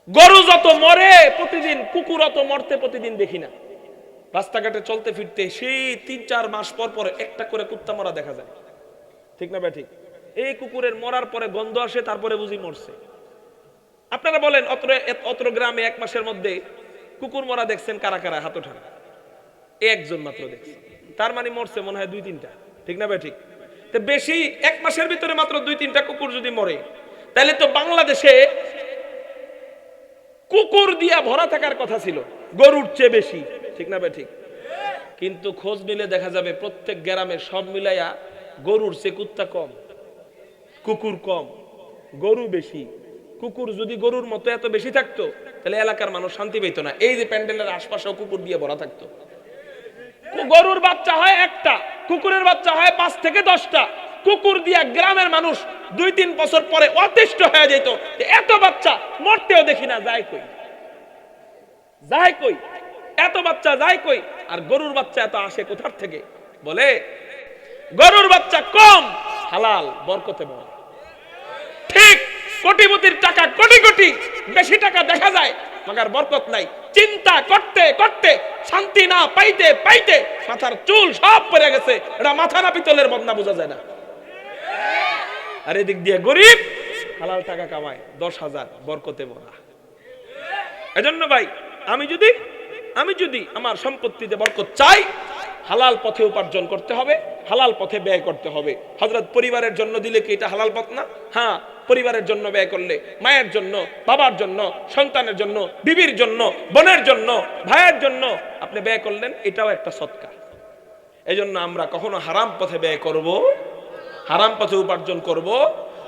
গরু যত মরে প্রতিদিন, কুকুর অত মরতে প্রতিদিন দেখি না। রাস্তাঘাটে চলতে ফিরতে সেই 3-4 মাস পর পর একটা করে কুত্তা মরা দেখা যায়, ঠিক না ভাই? ঠিক। এই কুকুরের মরার পরে গন্ধ আসে, তারপরে বুঝি মরছে। আপনারা বলেন অত্র গ্রামে 1 মাসের মধ্যে কুকুর মরা দেখছেন কারা কারা? হাত ওঠান। একজন মাত্র দেখছে, তার মানে মরছে মনে হয় 2-3টা, ঠিক না ভাই? ঠিক। তো বেশি 1 মাসের ভিতরে মাত্র 2-3টা কুকুর যদি মরে, তাহলে তো বাংলাদেশে কুকুর দিয়া ভরা থাকার কথা ছিল, গরুর চেয়ে বেশি, ঠিক না ভাই? ঠিক। কিন্তু খোঁজ নিলে দেখা যাবে প্রত্যেক গ্রামে সব মিলাইয়া গরুর চেয়ে কুত্তা কম, কুকুর কম, গরু বেশি। কুকুর যদি গরুর মতো এত বেশি থাকতো তাহলে এলাকার মানুষ শান্তি পেত না। এই যে প্যান্ডেলের আশপাশেও কুকুর দিয়ে ভরা থাকতো। গরুর বাচ্চা হয় একটা, কুকুরের বাচ্চা হয় 5 থেকে 10টা। কুকুর দিয়া গ্রামের মানুষ 2-3 বছর পরে অতিষ্ঠ হয়ে যেত। এত বাচ্চা মরতেও দেখি না, যায় কই? যায় কই? এত বাচ্চা যায় কই? আর গরুর বাচ্চা এত আসে কোথার থেকে? বলে গরুর বাচ্চা কম, হালাল, বরকতে বড়। ঠিক। কোটিপতির টাকা কোটি কোটি, বেশি টাকা দেখা যায়, মাগার বরকত নাই। চিন্তা করতে করতে শান্তি না পাইতে পাইতে মাথার চুল সব পড়ে গেছে। এটা মাথা না পিতলের বদনা, বোঝা যায় না। আর এদিক দিয়ে গরিব হালাল টাকা কামায় 10,000, বরকতে ভরা। এজন্য ভাই আমি যদি আমার সম্পত্তিতে বরকত চাই, হালাল পথে উপার্জন করতে হবে, হালাল পথে ব্যয় করতে হবে। হযরত পরিবারের জন্য দিলে কি এটা হালাল পথ না? হ্যাঁ, পরিবারের জন্য ব্যয় করলে, মায়ের জন্য, বাবার জন্য, সন্তানের জন্য, বিবির জন্য, বোনের জন্য, ভাইয়ের জন্য আপনি ব্যয় করলেন, এটাও একটা সদকা। এজন্য আমরা কখনো হারাম পথে ব্যয় করব, হারাম পথে উপার্জন করব,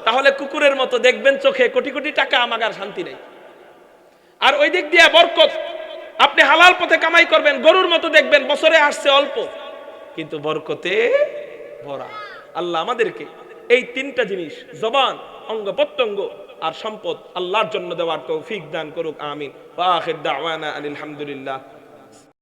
তাহলে কুকুরের মতো দেখবেন চোখে কোটি কোটি টাকা, আমাদের শান্তি নেই। আর ওই দিক দিয়ে বরকত, আপনি হালাল পথে কামাই করবেন, গরুর মতো দেখবেন বছরে আসছে অল্প, কিন্তু বরকতে ভরা। আল্লাহ আমাদেরকে এই তিনটা জিনিস, জবান, অঙ্গ প্রত্যঙ্গ আর সম্পদ, আল্লাহর জন্য দেওয়ার তৌফিক দান করুক। আমিন। ওয়া আখির দাওয়ানা আলহামদুলিল্লাহ।